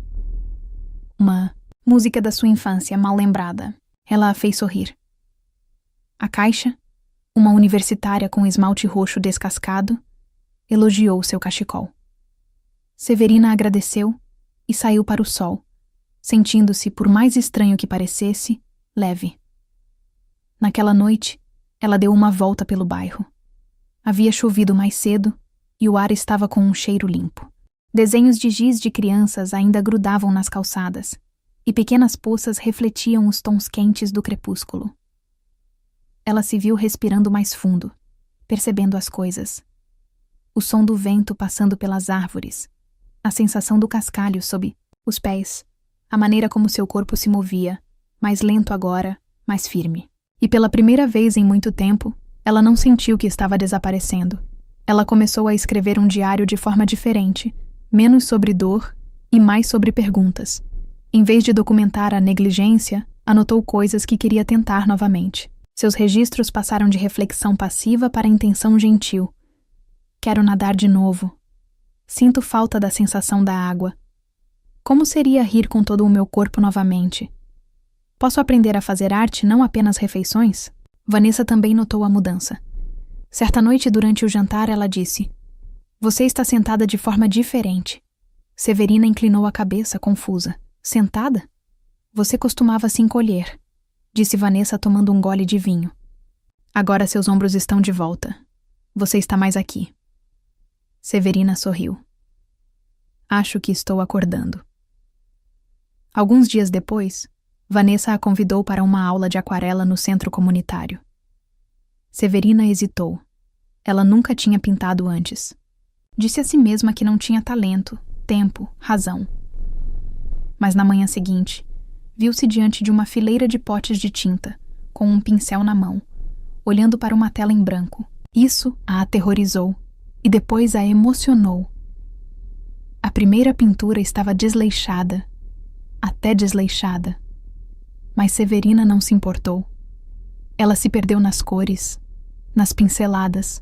Uma música da sua infância mal lembrada. Ela a fez sorrir. A caixa, uma universitária com esmalte roxo descascado, elogiou seu cachecol. Severina agradeceu e saiu para o sol, sentindo-se, por mais estranho que parecesse, leve. Naquela noite, ela deu uma volta pelo bairro. Havia chovido mais cedo e o ar estava com um cheiro limpo. Desenhos de giz de crianças ainda grudavam nas calçadas e pequenas poças refletiam os tons quentes do crepúsculo. Ela se viu respirando mais fundo, percebendo as coisas. O som do vento passando pelas árvores, a sensação do cascalho sob os pés, a maneira como seu corpo se movia, mais lento agora, mais firme. E pela primeira vez em muito tempo, Ela não sentiu que estava desaparecendo. Ela começou a escrever um diário de forma diferente, menos sobre dor e mais sobre perguntas. Em vez de documentar a negligência, anotou coisas que queria tentar novamente. Seus registros passaram de reflexão passiva para intenção gentil. Quero nadar de novo. Sinto falta da sensação da água. Como seria rir com todo o meu corpo novamente? Posso aprender a fazer arte, não apenas refeições? Vanessa também notou a mudança. Certa noite, durante o jantar, ela disse: Você está sentada de forma diferente. Severina inclinou a cabeça, confusa. Sentada? Você costumava se encolher, disse Vanessa tomando um gole de vinho. Agora seus ombros estão de volta. Você está mais aqui. Severina sorriu. Acho que estou acordando. Alguns dias depois, Vanessa a convidou para uma aula de aquarela no centro comunitário. Severina hesitou. Ela nunca tinha pintado antes. Disse a si mesma que não tinha talento, tempo, razão. Mas na manhã seguinte, viu-se diante de uma fileira de potes de tinta, com um pincel na mão, olhando para uma tela em branco. Isso a aterrorizou e depois a emocionou. A primeira pintura estava desleixada, até desleixada. Mas Severina não se importou. Ela se perdeu nas cores, nas pinceladas,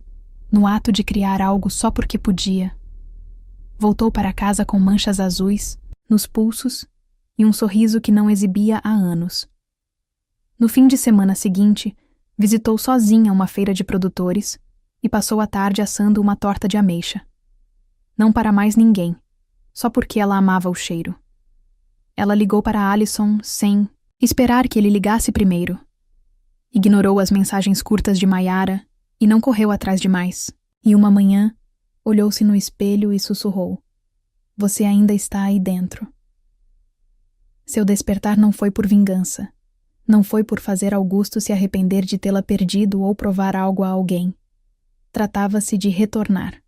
no ato de criar algo só porque podia. Voltou para casa com manchas azuis nos pulsos e um sorriso que não exibia há anos. No fim de semana seguinte, visitou sozinha uma feira de produtores e passou a tarde assando uma torta de ameixa. Não para mais ninguém, só porque ela amava o cheiro. Ela ligou para Alison sem esperar que ele ligasse primeiro. Ignorou as mensagens curtas de Mayara e não correu atrás demais. E uma manhã, olhou-se no espelho e sussurrou: Você ainda está aí dentro. Seu despertar não foi por vingança. Não foi por fazer Augusto se arrepender de tê-la perdido ou provar algo a alguém. Tratava-se de retornar.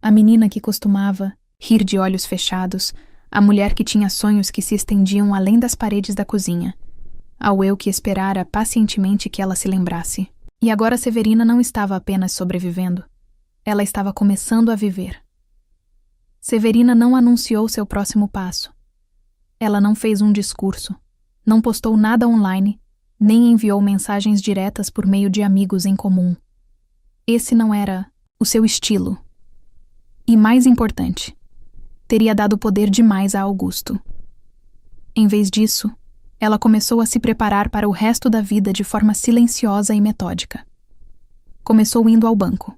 A menina que costumava rir de olhos fechados, a mulher que tinha sonhos que se estendiam além das paredes da cozinha, ao eu que esperara pacientemente que ela se lembrasse. E agora Severina não estava apenas sobrevivendo. Ela estava começando a viver. Severina não anunciou seu próximo passo. Ela não fez um discurso, não postou nada online, nem enviou mensagens diretas por meio de amigos em comum. Esse não era o seu estilo. E mais importante, teria dado poder demais a Augusto. Em vez disso, ela começou a se preparar para o resto da vida de forma silenciosa e metódica. Começou indo ao banco.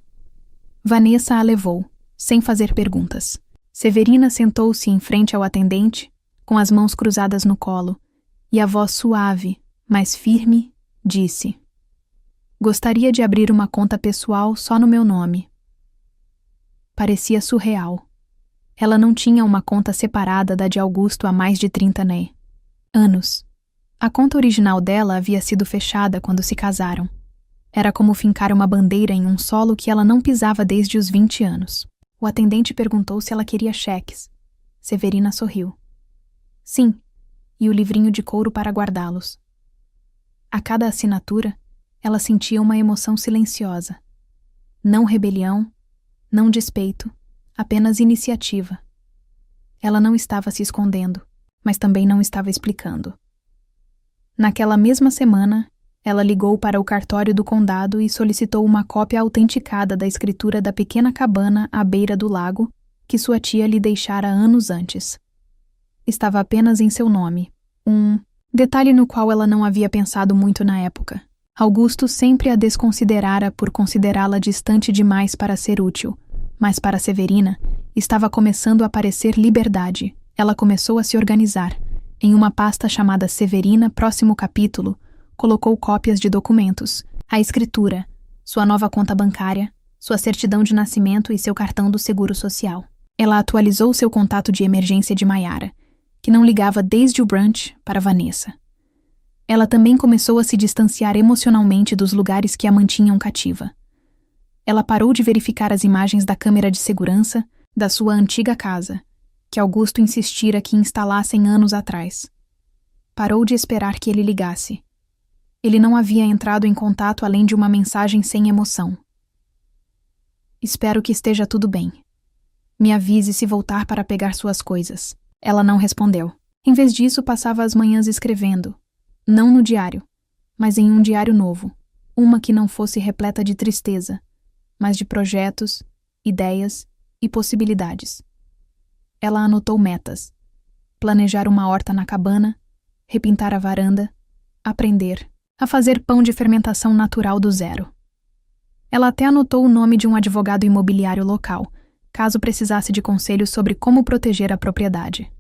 Vanessa a levou, sem fazer perguntas. Severina sentou-se em frente ao atendente, com as mãos cruzadas no colo, e a voz suave, mas firme, disse: Gostaria de abrir uma conta pessoal só no meu nome. Parecia surreal. Ela não tinha uma conta separada da de Augusto há mais de 30 anos. A conta original dela havia sido fechada quando se casaram. Era como fincar uma bandeira em um solo que ela não pisava desde os 20 anos. O atendente perguntou se ela queria cheques. Severina sorriu. Sim, e o livrinho de couro para guardá-los. A cada assinatura, ela sentia uma emoção silenciosa. Não rebelião, não despeito, apenas iniciativa. Ela não estava se escondendo, mas também não estava explicando. Naquela mesma semana, ela ligou para o cartório do condado e solicitou uma cópia autenticada da escritura da pequena cabana à beira do lago que sua tia lhe deixara anos antes. Estava apenas em seu nome, um detalhe no qual ela não havia pensado muito na época. Augusto sempre a desconsiderara por considerá-la distante demais para ser útil, mas para Severina estava começando a aparecer liberdade. Ela começou a se organizar. Em uma pasta chamada Severina Próximo Capítulo, colocou cópias de documentos, a escritura, sua nova conta bancária, sua certidão de nascimento e seu cartão do Seguro Social. Ela atualizou seu contato de emergência de Mayara, que não ligava desde o brunch para Vanessa. Ela também começou a se distanciar emocionalmente dos lugares que a mantinham cativa. Ela parou de verificar as imagens da câmera de segurança da sua antiga casa, que Augusto insistira que instalassem anos atrás. Parou de esperar que ele ligasse. Ele não havia entrado em contato além de uma mensagem sem emoção. Espero que esteja tudo bem. Me avise se voltar para pegar suas coisas. Ela não respondeu. Em vez disso, passava as manhãs escrevendo. Não no diário, mas em um diário novo. Uma que não fosse repleta de tristeza, mas de projetos, ideias e possibilidades. Ela anotou metas. Planejar uma horta na cabana, repintar a varanda, aprender a fazer pão de fermentação natural do zero. Ela até anotou o nome de um advogado imobiliário local, caso precisasse de conselhos sobre como proteger a propriedade.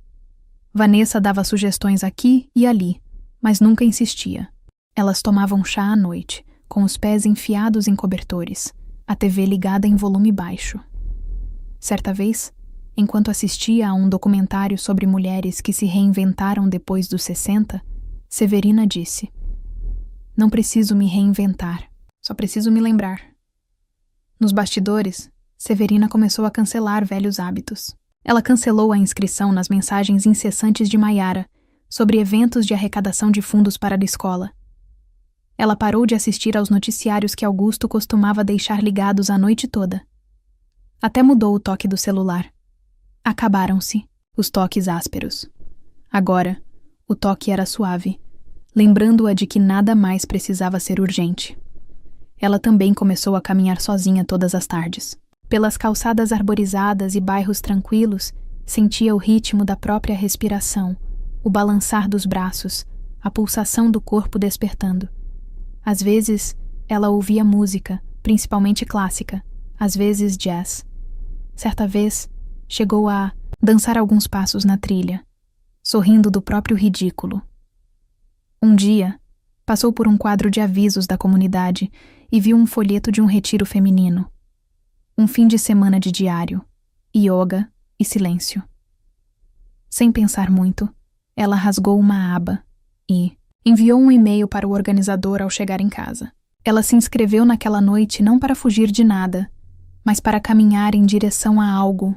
Vanessa dava sugestões aqui e ali, mas nunca insistia. Elas tomavam chá à noite, com os pés enfiados em cobertores, a TV ligada em volume baixo. Certa vez, enquanto assistia a um documentário sobre mulheres que se reinventaram depois dos 60, Severina disse: "Não preciso me reinventar, só preciso me lembrar." Nos bastidores, Severina começou a cancelar velhos hábitos. Ela cancelou a inscrição nas mensagens incessantes de Maiara sobre eventos de arrecadação de fundos para a escola. Ela parou de assistir aos noticiários que Augusto costumava deixar ligados a noite toda. Até mudou o toque do celular. Acabaram-se os toques ásperos. Agora, o toque era suave, lembrando-a de que nada mais precisava ser urgente. Ela também começou a caminhar sozinha todas as tardes. Pelas calçadas arborizadas e bairros tranquilos, sentia o ritmo da própria respiração, o balançar dos braços, a pulsação do corpo despertando. Às vezes, ela ouvia música, principalmente clássica, às vezes jazz. Certa vez, chegou a dançar alguns passos na trilha, sorrindo do próprio ridículo. Um dia, passou por um quadro de avisos da comunidade e viu um folheto de um retiro feminino. Um fim de semana de diário, yoga e silêncio. Sem pensar muito, ela rasgou uma aba e enviou um e-mail para o organizador ao chegar em casa. Ela se inscreveu naquela noite não para fugir de nada, mas para caminhar em direção a algo.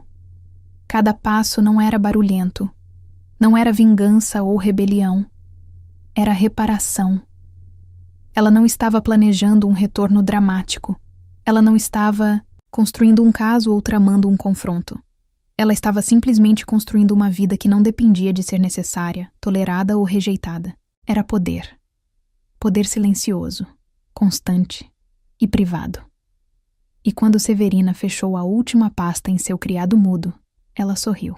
Cada passo não era barulhento, não era vingança ou rebelião, era reparação. Ela não estava planejando um retorno dramático, ela não estava construindo um caso ou tramando um confronto. Ela estava simplesmente construindo uma vida que não dependia de ser necessária, tolerada ou rejeitada. Era poder. Poder silencioso, constante e privado. E quando Severina fechou a última pasta em seu criado mudo, ela sorriu.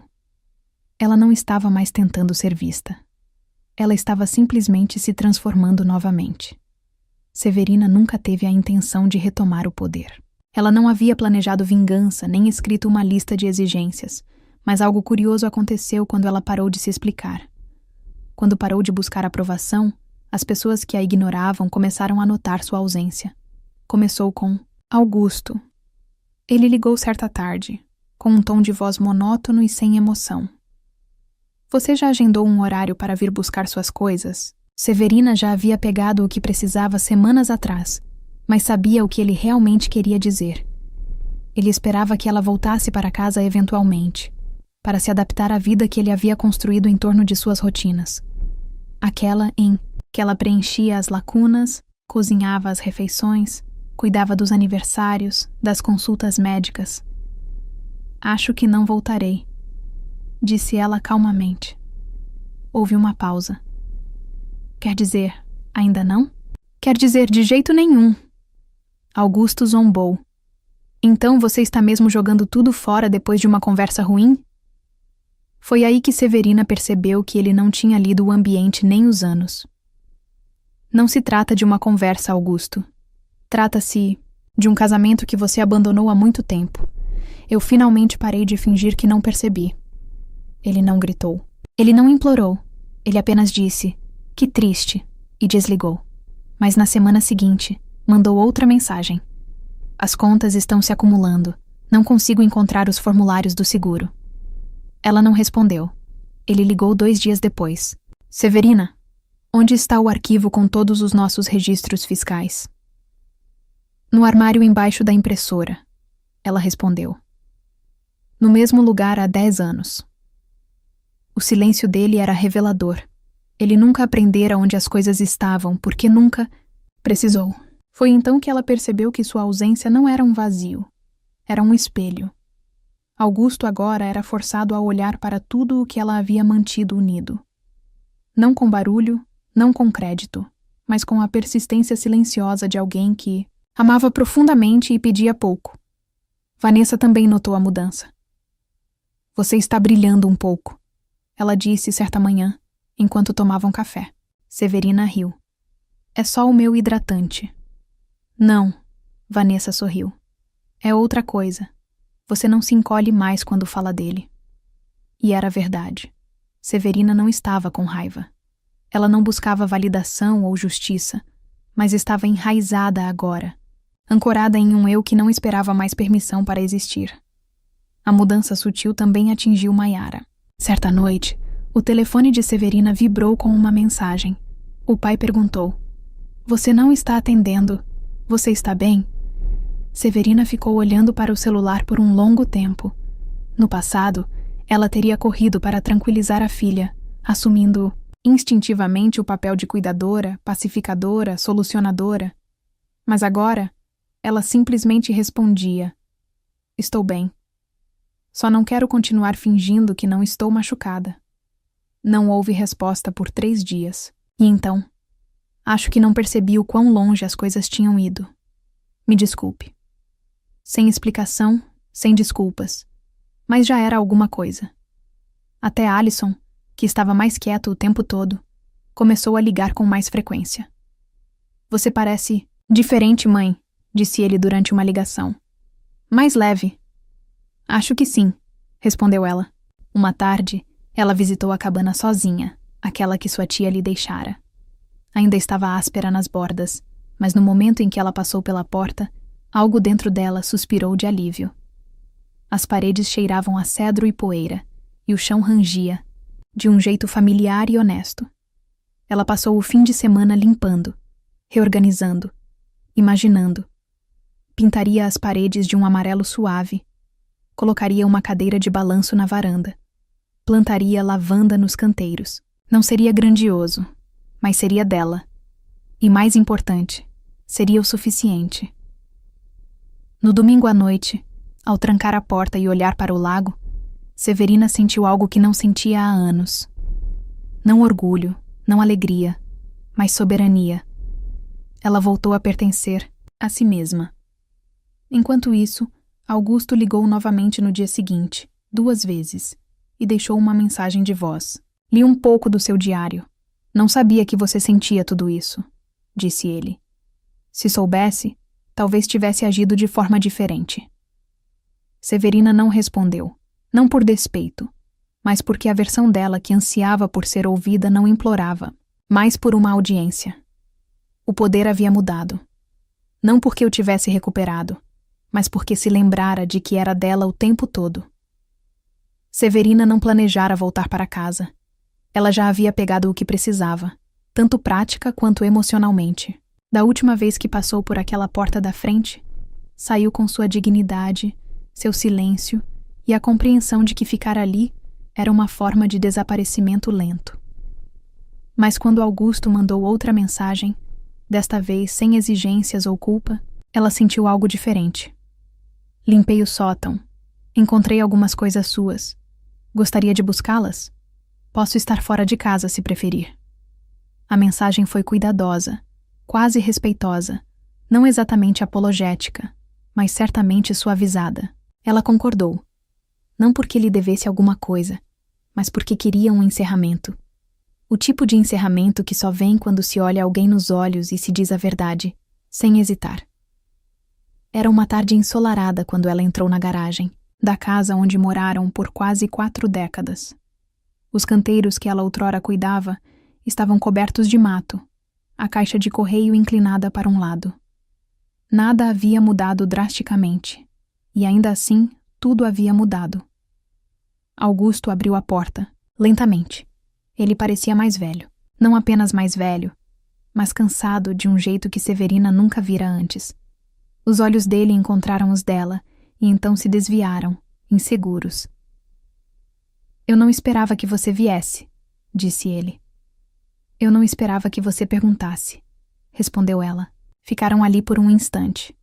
Ela não estava mais tentando ser vista. Ela estava simplesmente se transformando novamente. Severina nunca teve a intenção de retomar o poder. Ela não havia planejado vingança nem escrito uma lista de exigências, mas algo curioso aconteceu quando ela parou de se explicar. Quando parou de buscar aprovação, as pessoas que a ignoravam começaram a notar sua ausência. Começou com Augusto. Ele ligou certa tarde, com um tom de voz monótono e sem emoção. Você já agendou um horário para vir buscar suas coisas? Severina já havia pegado o que precisava semanas atrás, mas sabia o que ele realmente queria dizer. Ele esperava que ela voltasse para casa eventualmente, para se adaptar à vida que ele havia construído em torno de suas rotinas. Aquela em que ela preenchia as lacunas, cozinhava as refeições, cuidava dos aniversários, das consultas médicas. Acho que não voltarei, disse ela calmamente. Houve uma pausa. Quer dizer, ainda não? Quer dizer, de jeito nenhum. Augusto zombou. Então você está mesmo jogando tudo fora depois de uma conversa ruim? Foi aí que Severina percebeu que ele não tinha lido o ambiente nem os anos. Não se trata de uma conversa, Augusto. Trata-se de um casamento que você abandonou há muito tempo. Eu finalmente parei de fingir que não percebi. Ele não gritou. Ele não implorou. Ele apenas disse, que triste, e desligou. Mas na semana seguinte, mandou outra mensagem. As contas estão se acumulando. Não consigo encontrar os formulários do seguro. Ela não respondeu. Ele ligou 2 dias depois. Severina, onde está o arquivo com todos os nossos registros fiscais? No armário embaixo da impressora. Ela respondeu. No mesmo lugar há 10 anos. O silêncio dele era revelador. Ele nunca aprendera onde as coisas estavam, porque nunca precisou. Foi então que ela percebeu que sua ausência não era um vazio, era um espelho. Augusto agora era forçado a olhar para tudo o que ela havia mantido unido. Não com barulho, não com crédito, mas com a persistência silenciosa de alguém que amava profundamente e pedia pouco. Vanessa também notou a mudança. Você está brilhando um pouco, ela disse certa manhã, enquanto tomavam café. Severina riu. É só o meu hidratante. Não, Vanessa sorriu. É outra coisa. Você não se encolhe mais quando fala dele. E era verdade. Severina não estava com raiva. Ela não buscava validação ou justiça, mas estava enraizada agora, ancorada em um eu que não esperava mais permissão para existir. A mudança sutil também atingiu Maiara. Certa noite, o telefone de Severina vibrou com uma mensagem. O pai perguntou: Você não está atendendo. Você está bem? Severina ficou olhando para o celular por um longo tempo. No passado, ela teria corrido para tranquilizar a filha, assumindo instintivamente o papel de cuidadora, pacificadora, solucionadora. Mas agora, ela simplesmente respondia: Estou bem. Só não quero continuar fingindo que não estou machucada. Não houve resposta por 3 dias. E então, acho que não percebi o quão longe as coisas tinham ido. Me desculpe. Sem explicação, sem desculpas. Mas já era alguma coisa. Até Alison, que estava mais quieto o tempo todo, começou a ligar com mais frequência. Você parece diferente, mãe, disse ele durante uma ligação. Mais leve. Acho que sim, respondeu ela. Uma tarde, ela visitou a cabana sozinha, aquela que sua tia lhe deixara. Ainda estava áspera nas bordas, mas no momento em que ela passou pela porta, algo dentro dela suspirou de alívio. As paredes cheiravam a cedro e poeira, e o chão rangia, de um jeito familiar e honesto. Ela passou o fim de semana limpando, reorganizando, imaginando. Pintaria as paredes de um amarelo suave, colocaria uma cadeira de balanço na varanda, plantaria lavanda nos canteiros. Não seria grandioso, mas seria dela. E mais importante, seria o suficiente. No domingo à noite, ao trancar a porta e olhar para o lago, Severina sentiu algo que não sentia há anos. Não orgulho, não alegria, mas soberania. Ela voltou a pertencer a si mesma. Enquanto isso, Augusto ligou novamente no dia seguinte, 2 vezes, e deixou uma mensagem de voz. Li um pouco do seu diário. Não sabia que você sentia tudo isso, disse ele. Se soubesse, talvez tivesse agido de forma diferente. Severina não respondeu, não por despeito, mas porque a versão dela que ansiava por ser ouvida não implorava, mas por uma audiência. O poder havia mudado. Não porque o tivesse recuperado, mas porque se lembrara de que era dela o tempo todo. Severina não planejara voltar para casa. Ela já havia pegado o que precisava, tanto prática quanto emocionalmente. Da última vez que passou por aquela porta da frente, saiu com sua dignidade, seu silêncio e a compreensão de que ficar ali era uma forma de desaparecimento lento. Mas quando Augusto mandou outra mensagem, desta vez sem exigências ou culpa, ela sentiu algo diferente. Limpei o sótão. Encontrei algumas coisas suas. Gostaria de buscá-las? Posso estar fora de casa se preferir. A mensagem foi cuidadosa, quase respeitosa, não exatamente apologética, mas certamente suavizada. Ela concordou. Não porque lhe devesse alguma coisa, mas porque queria um encerramento. O tipo de encerramento que só vem quando se olha alguém nos olhos e se diz a verdade, sem hesitar. Era uma tarde ensolarada quando ela entrou na garagem, da casa onde moraram por quase 4 décadas. Os canteiros que ela outrora cuidava estavam cobertos de mato, a caixa de correio inclinada para um lado. Nada havia mudado drasticamente, e ainda assim tudo havia mudado. Augusto abriu a porta, lentamente. Ele parecia mais velho, não apenas mais velho, mas cansado de um jeito que Severina nunca vira antes. Os olhos dele encontraram os dela e então se desviaram, inseguros. Eu não esperava que você viesse, disse ele. Eu não esperava que você perguntasse, respondeu ela. Ficaram ali por um instante,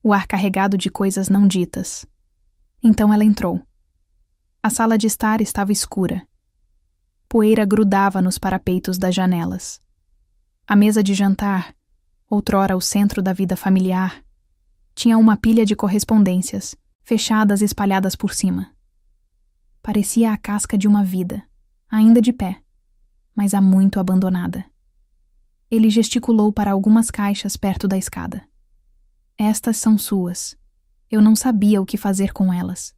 o ar carregado de coisas não ditas. Então ela entrou. A sala de estar estava escura. Poeira grudava nos parapeitos das janelas. A mesa de jantar, outrora o centro da vida familiar, tinha uma pilha de correspondências, fechadas e espalhadas por cima. Parecia a casca de uma vida, ainda de pé, mas há muito abandonada. Ele gesticulou para algumas caixas perto da escada. Estas são suas. Eu não sabia o que fazer com elas.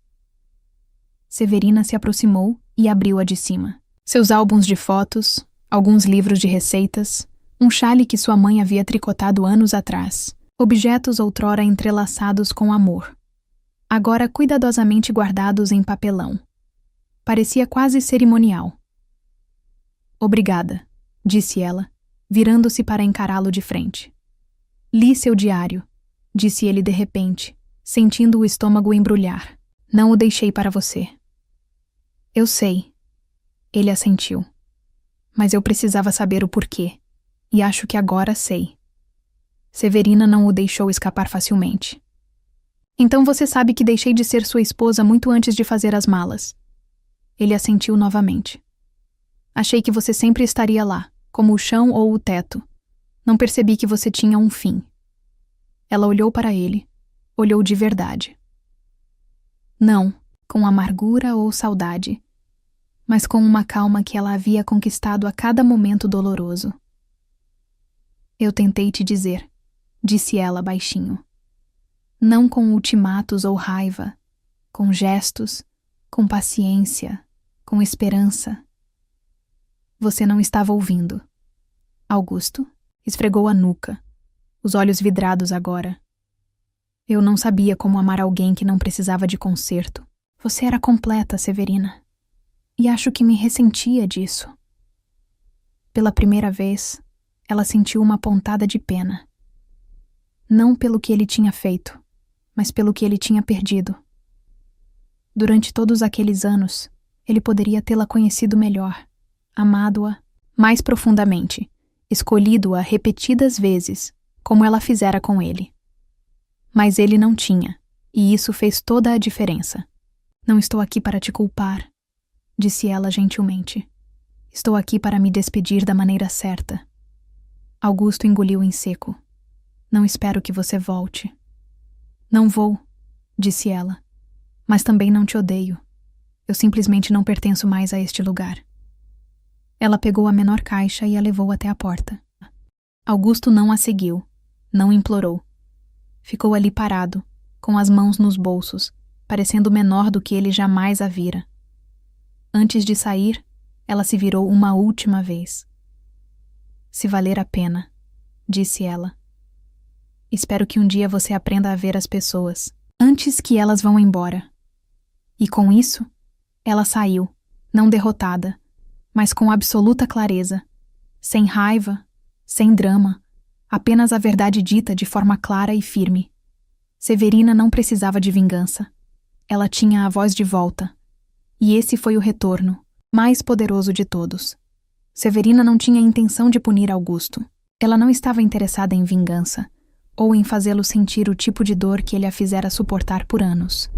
Severina se aproximou e abriu a de cima. Seus álbuns de fotos, alguns livros de receitas, um chale que sua mãe havia tricotado anos atrás, objetos outrora entrelaçados com amor, agora cuidadosamente guardados em papelão. Parecia quase cerimonial. Obrigada, disse ela, virando-se para encará-lo de frente. Li seu diário, disse ele de repente, sentindo o estômago embrulhar. Não o deixei para você. Eu sei. Ele assentiu. Mas eu precisava saber o porquê, e acho que agora sei. Severina não o deixou escapar facilmente. Então você sabe que deixei de ser sua esposa muito antes de fazer as malas. Ele assentiu novamente. Achei que você sempre estaria lá, como o chão ou o teto. Não percebi que você tinha um fim. Ela olhou para ele, olhou de verdade. Não, com amargura ou saudade, mas com uma calma que ela havia conquistado a cada momento doloroso. Eu tentei te dizer, disse ela baixinho. Não com ultimatos ou raiva, com gestos, com paciência, com esperança. Você não estava ouvindo. Augusto esfregou a nuca, os olhos vidrados agora. Eu não sabia como amar alguém que não precisava de conserto. Você era completa, Severina. E acho que me ressentia disso. Pela primeira vez, ela sentiu uma pontada de pena. Não pelo que ele tinha feito, mas pelo que ele tinha perdido. Durante todos aqueles anos, ele poderia tê-la conhecido melhor, amado-a mais profundamente, escolhido-a repetidas vezes, como ela fizera com ele. Mas ele não tinha, e isso fez toda a diferença. Não estou aqui para te culpar, disse ela gentilmente. Estou aqui para me despedir da maneira certa. Augusto engoliu em seco. Não espero que você volte. Não vou, disse ela. Mas também não te odeio. Eu simplesmente não pertenço mais a este lugar. Ela pegou a menor caixa e a levou até a porta. Augusto não a seguiu, não implorou. Ficou ali parado, com as mãos nos bolsos, parecendo menor do que ele jamais a vira. Antes de sair, ela se virou uma última vez. Se valer a pena, disse ela. Espero que um dia você aprenda a ver as pessoas, antes que elas vão embora. E com isso, ela saiu, não derrotada, mas com absoluta clareza, sem raiva, sem drama, apenas a verdade dita de forma clara e firme. Severina não precisava de vingança. Ela tinha a voz de volta. E esse foi o retorno, mais poderoso de todos. Severina não tinha intenção de punir Augusto. Ela não estava interessada em vingança, ou em fazê-lo sentir o tipo de dor que ele a fizera suportar por anos.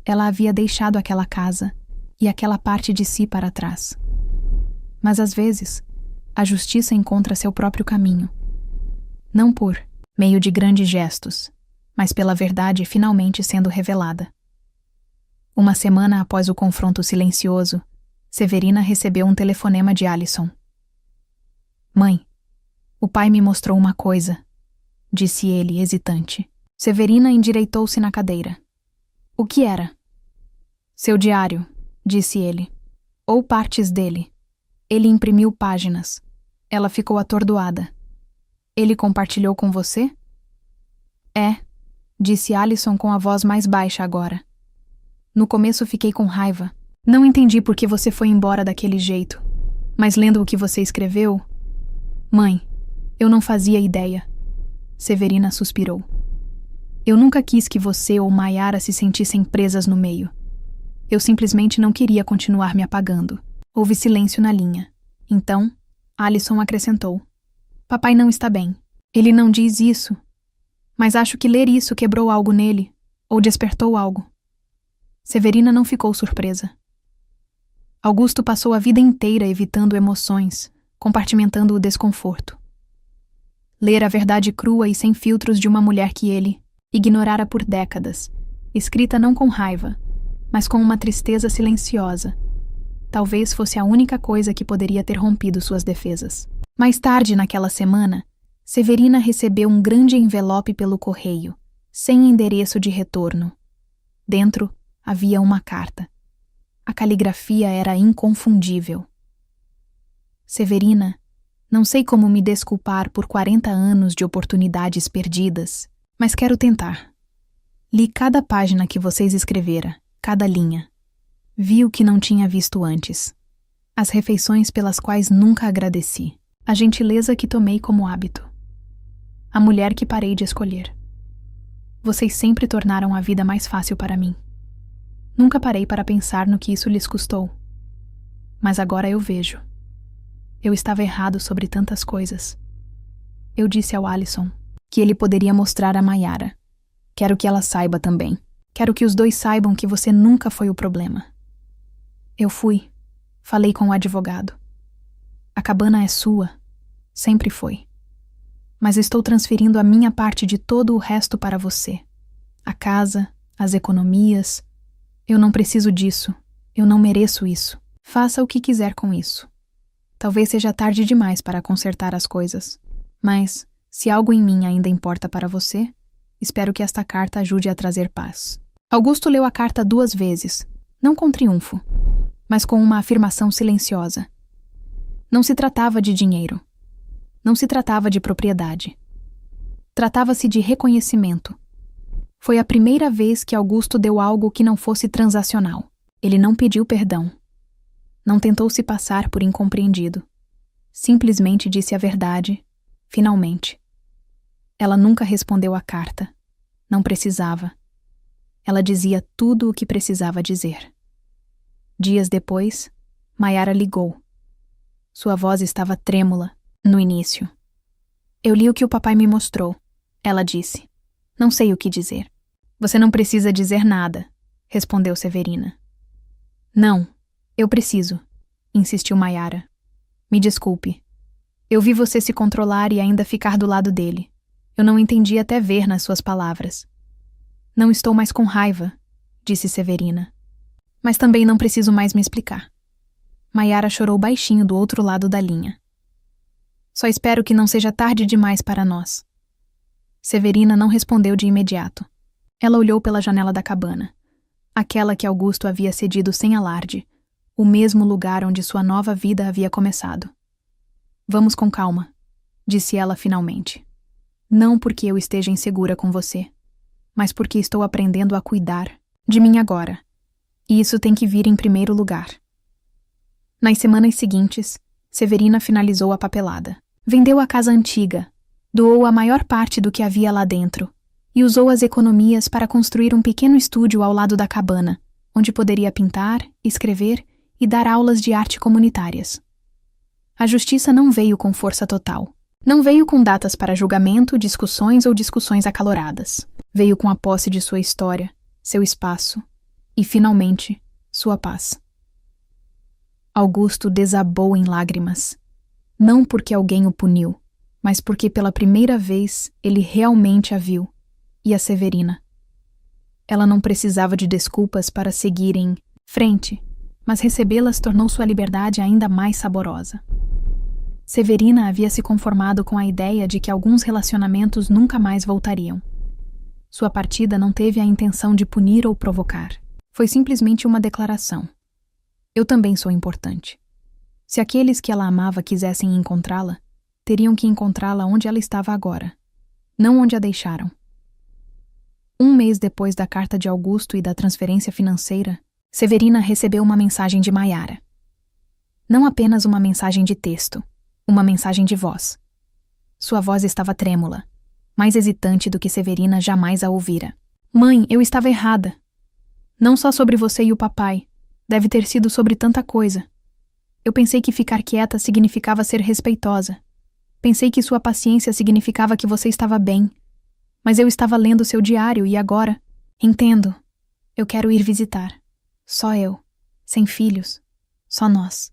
Ela havia deixado aquela casa e aquela parte de si para trás. Mas às vezes, a justiça encontra seu próprio caminho. Não por meio de grandes gestos, mas pela verdade finalmente sendo revelada. Uma semana após o confronto silencioso, Severina recebeu um telefonema de Alison. Mãe, o pai me mostrou uma coisa, disse ele, hesitante. Severina endireitou-se na cadeira. O que era? Seu diário, disse ele. Ou partes dele. Ele imprimiu páginas. Ela ficou atordoada. Ele compartilhou com você? É, disse Alison com a voz mais baixa agora. No começo fiquei com raiva. Não entendi por que você foi embora daquele jeito. Mas lendo o que você escreveu... Mãe, eu não fazia ideia. Severina suspirou. Eu nunca quis que você ou Maiara se sentissem presas no meio. Eu simplesmente não queria continuar me apagando. Houve silêncio na linha. Então, Alisson acrescentou. Papai não está bem. Ele não diz isso. Mas acho que ler isso quebrou algo nele, ou despertou algo. Severina não ficou surpresa. Augusto passou a vida inteira evitando emoções, compartimentando o desconforto. Ler a verdade crua e sem filtros de uma mulher que ele ignorara por décadas, escrita não com raiva, mas com uma tristeza silenciosa. Talvez fosse a única coisa que poderia ter rompido suas defesas. Mais tarde naquela semana, Severina recebeu um grande envelope pelo correio, sem endereço de retorno. Dentro havia uma carta. A caligrafia era inconfundível. Severina, não sei como me desculpar por 40 anos de oportunidades perdidas, mas quero tentar. Li cada página que vocês escrevera, cada linha. Vi o que não tinha visto antes. As refeições pelas quais nunca agradeci. A gentileza que tomei como hábito. A mulher que parei de escolher. Vocês sempre tornaram a vida mais fácil para mim. Nunca parei para pensar no que isso lhes custou. Mas agora eu vejo. Eu estava errado sobre tantas coisas. Eu disse ao Alisson que ele poderia mostrar a Mayara. Quero que ela saiba também. Quero que os dois saibam que você nunca foi o problema. Eu fui. Falei com o advogado. A cabana é sua. Sempre foi. Mas estou transferindo a minha parte de todo o resto para você. A casa, as economias. Eu não preciso disso. Eu não mereço isso. Faça o que quiser com isso. Talvez seja tarde demais para consertar as coisas. Mas, se algo em mim ainda importa para você, espero que esta carta ajude a trazer paz. Augusto leu a carta 2 vezes, não com triunfo, mas com uma afirmação silenciosa. Não se tratava de dinheiro. Não se tratava de propriedade. Tratava-se de reconhecimento. Foi a primeira vez que Augusto deu algo que não fosse transacional. Ele não pediu perdão. Não tentou se passar por incompreendido. Simplesmente disse a verdade, finalmente. Ela nunca respondeu à carta. Não precisava. Ela dizia tudo o que precisava dizer. Dias depois, Mayara ligou. Sua voz estava trêmula, no início. Eu li o que o papai me mostrou, ela disse. Não sei o que dizer. Você não precisa dizer nada, respondeu Severina. Não, eu preciso, insistiu Mayara. Me desculpe. Eu vi você se controlar e ainda ficar do lado dele. Eu não entendi até ver nas suas palavras. Não estou mais com raiva, disse Severina. Mas também não preciso mais me explicar. Mayara chorou baixinho do outro lado da linha. Só espero que não seja tarde demais para nós. Severina não respondeu de imediato. Ela olhou pela janela da cabana. Aquela que Augusto havia cedido sem alarde. O mesmo lugar onde sua nova vida havia começado. Vamos com calma, disse ela finalmente. Não porque eu esteja insegura com você, mas porque estou aprendendo a cuidar de mim agora. E isso tem que vir em primeiro lugar. Nas semanas seguintes, Severina finalizou a papelada. Vendeu a casa antiga, doou a maior parte do que havia lá dentro e usou as economias para construir um pequeno estúdio ao lado da cabana, onde poderia pintar, escrever e dar aulas de arte comunitárias. A justiça não veio com força total. Não veio com datas para julgamento, discussões ou discussões acaloradas. Veio com a posse de sua história, seu espaço e, finalmente, sua paz. Augusto desabou em lágrimas. Não porque alguém o puniu, mas porque pela primeira vez ele realmente a viu, e a Severina. Ela não precisava de desculpas para seguir em frente, mas recebê-las tornou sua liberdade ainda mais saborosa. Severina havia se conformado com a ideia de que alguns relacionamentos nunca mais voltariam. Sua partida não teve a intenção de punir ou provocar. Foi simplesmente uma declaração. Eu também sou importante. Se aqueles que ela amava quisessem encontrá-la, teriam que encontrá-la onde ela estava agora, não onde a deixaram. 1 mês depois da carta de Augusto e da transferência financeira, Severina recebeu uma mensagem de Mayara. Não apenas uma mensagem de texto, uma mensagem de voz. Sua voz estava trêmula, mais hesitante do que Severina jamais a ouvira. Mãe, eu estava errada. Não só sobre você e o papai. Deve ter sido sobre tanta coisa. Eu pensei que ficar quieta significava ser respeitosa. Pensei que sua paciência significava que você estava bem. Mas eu estava lendo seu diário e agora... Entendo. Eu quero ir visitar. Só eu. Sem filhos. Só nós.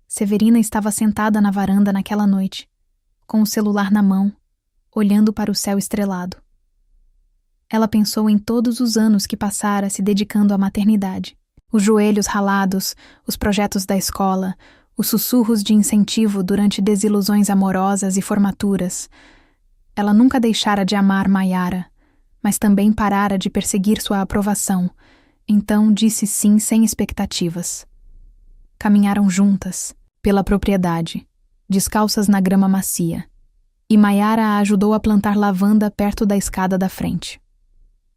Severina estava sentada na varanda naquela noite, com o celular na mão, olhando para o céu estrelado. Ela pensou em todos os anos que passara se dedicando à maternidade. Os joelhos ralados, os projetos da escola, os sussurros de incentivo durante desilusões amorosas e formaturas. Ela nunca deixara de amar Maiara, mas também parara de perseguir sua aprovação, então disse sim sem expectativas. Caminharam juntas, pela propriedade, descalças na grama macia, e Maiara a ajudou a plantar lavanda perto da escada da frente.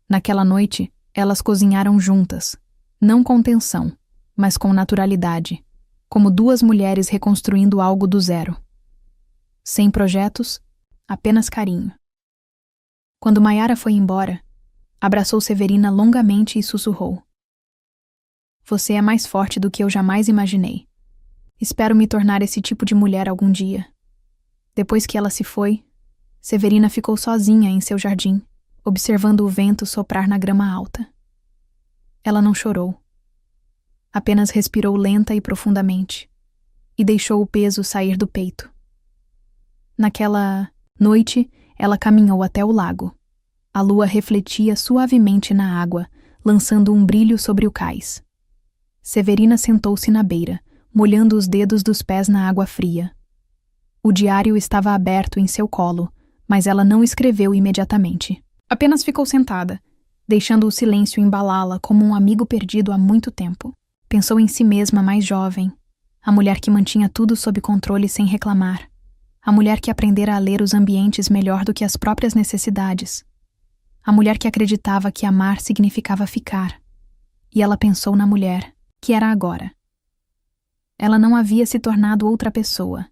Naquela noite, elas cozinharam juntas, não com tensão, mas com naturalidade, como duas mulheres reconstruindo algo do zero. Sem projetos, apenas carinho. Quando Maiara foi embora, abraçou Severina longamente e sussurrou: "Você é mais forte do que eu jamais imaginei. Espero me tornar esse tipo de mulher algum dia." Depois que ela se foi, Severina ficou sozinha em seu jardim, observando o vento soprar na grama alta. Ela não chorou. Apenas respirou lenta e profundamente, e deixou o peso sair do peito. Naquela noite, ela caminhou até o lago. A lua refletia suavemente na água, lançando um brilho sobre o cais. Severina sentou-se na beira, molhando os dedos dos pés na água fria. O diário estava aberto em seu colo, mas ela não escreveu imediatamente. Apenas ficou sentada, deixando o silêncio embalá-la como um amigo perdido há muito tempo. Pensou em si mesma mais jovem, a mulher que mantinha tudo sob controle sem reclamar, a mulher que aprendera a ler os ambientes melhor do que as próprias necessidades, a mulher que acreditava que amar significava ficar. E ela pensou na mulher, que era agora. Ela não havia se tornado outra pessoa.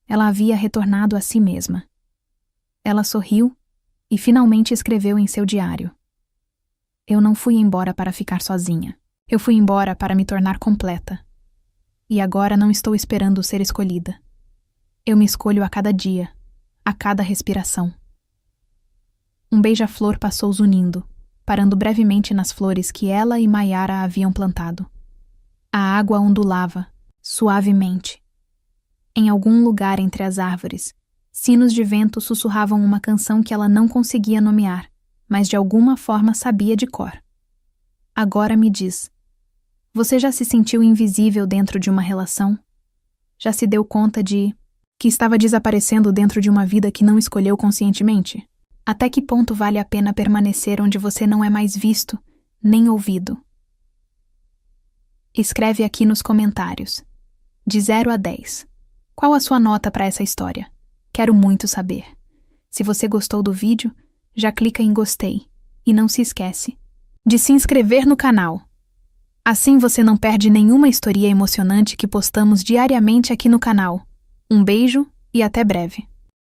Ela havia retornado a si mesma. Ela sorriu e finalmente escreveu em seu diário: "Eu não fui embora para ficar sozinha. Eu fui embora para me tornar completa. E agora não estou esperando ser escolhida. Eu me escolho a cada dia, a cada respiração." Um beija-flor passou zunindo, parando brevemente nas flores que ela e Maiara haviam plantado. A água ondulava, suavemente. Em algum lugar entre as árvores, sinos de vento sussurravam uma canção que ela não conseguia nomear, mas de alguma forma sabia de cor. Agora me diz: você já se sentiu invisível dentro de uma relação? Já se deu conta de que estava desaparecendo dentro de uma vida que não escolheu conscientemente? Até que ponto vale a pena permanecer onde você não é mais visto, nem ouvido? Escreve aqui nos comentários. De 0 a 10. Qual a sua nota para essa história? Quero muito saber. Se você gostou do vídeo, já clica em gostei. E não se esquece de se inscrever no canal. Assim você não perde nenhuma história emocionante que postamos diariamente aqui no canal. Um beijo e até breve.